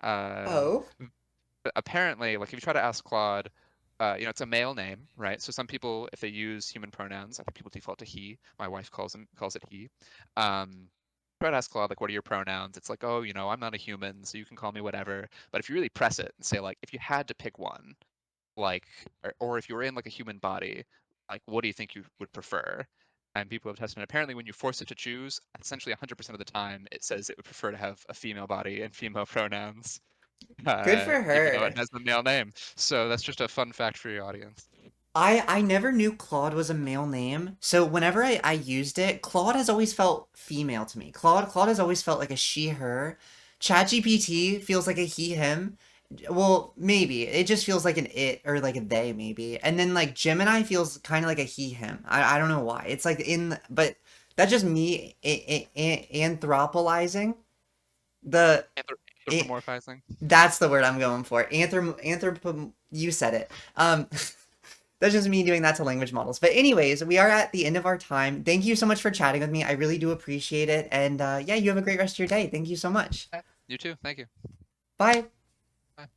Uh, Oh, Apparently, like if you try to ask Claude, it's a male name, right? So some people, if they use human pronouns, I think people default to he. My wife calls it he. Try to ask Claude like, what are your pronouns? It's like, oh, I'm not a human, so you can call me whatever. But if you really press it and say like, if you had to pick one, like, or if you were in like a human body, like, what do you think you would prefer? And people have tested it. Apparently, when you force it to choose, essentially 100% of the time, it says it would prefer to have a female body and female pronouns good for even though it her. has a male name. So that's just a fun fact for your audience. I never knew Claude was a male name, so whenever I used it, Claude has always felt female to me. Claude has always felt like a she her. ChatGPT feels like a he him. Well, maybe it just feels like an it or like a they maybe, and then like Gemini feels kind of like a he him. I don't know why. It's like but that's just me anthropolizing the. Anthropomorphizing. That's the word I'm going for. You said it. That's just me doing that to language models. But anyways, we are at the end of our time. Thank you so much for chatting with me. I really do appreciate it. And yeah, you have a great rest of your day. Thank you so much. You too. Thank you. Bye. Bye.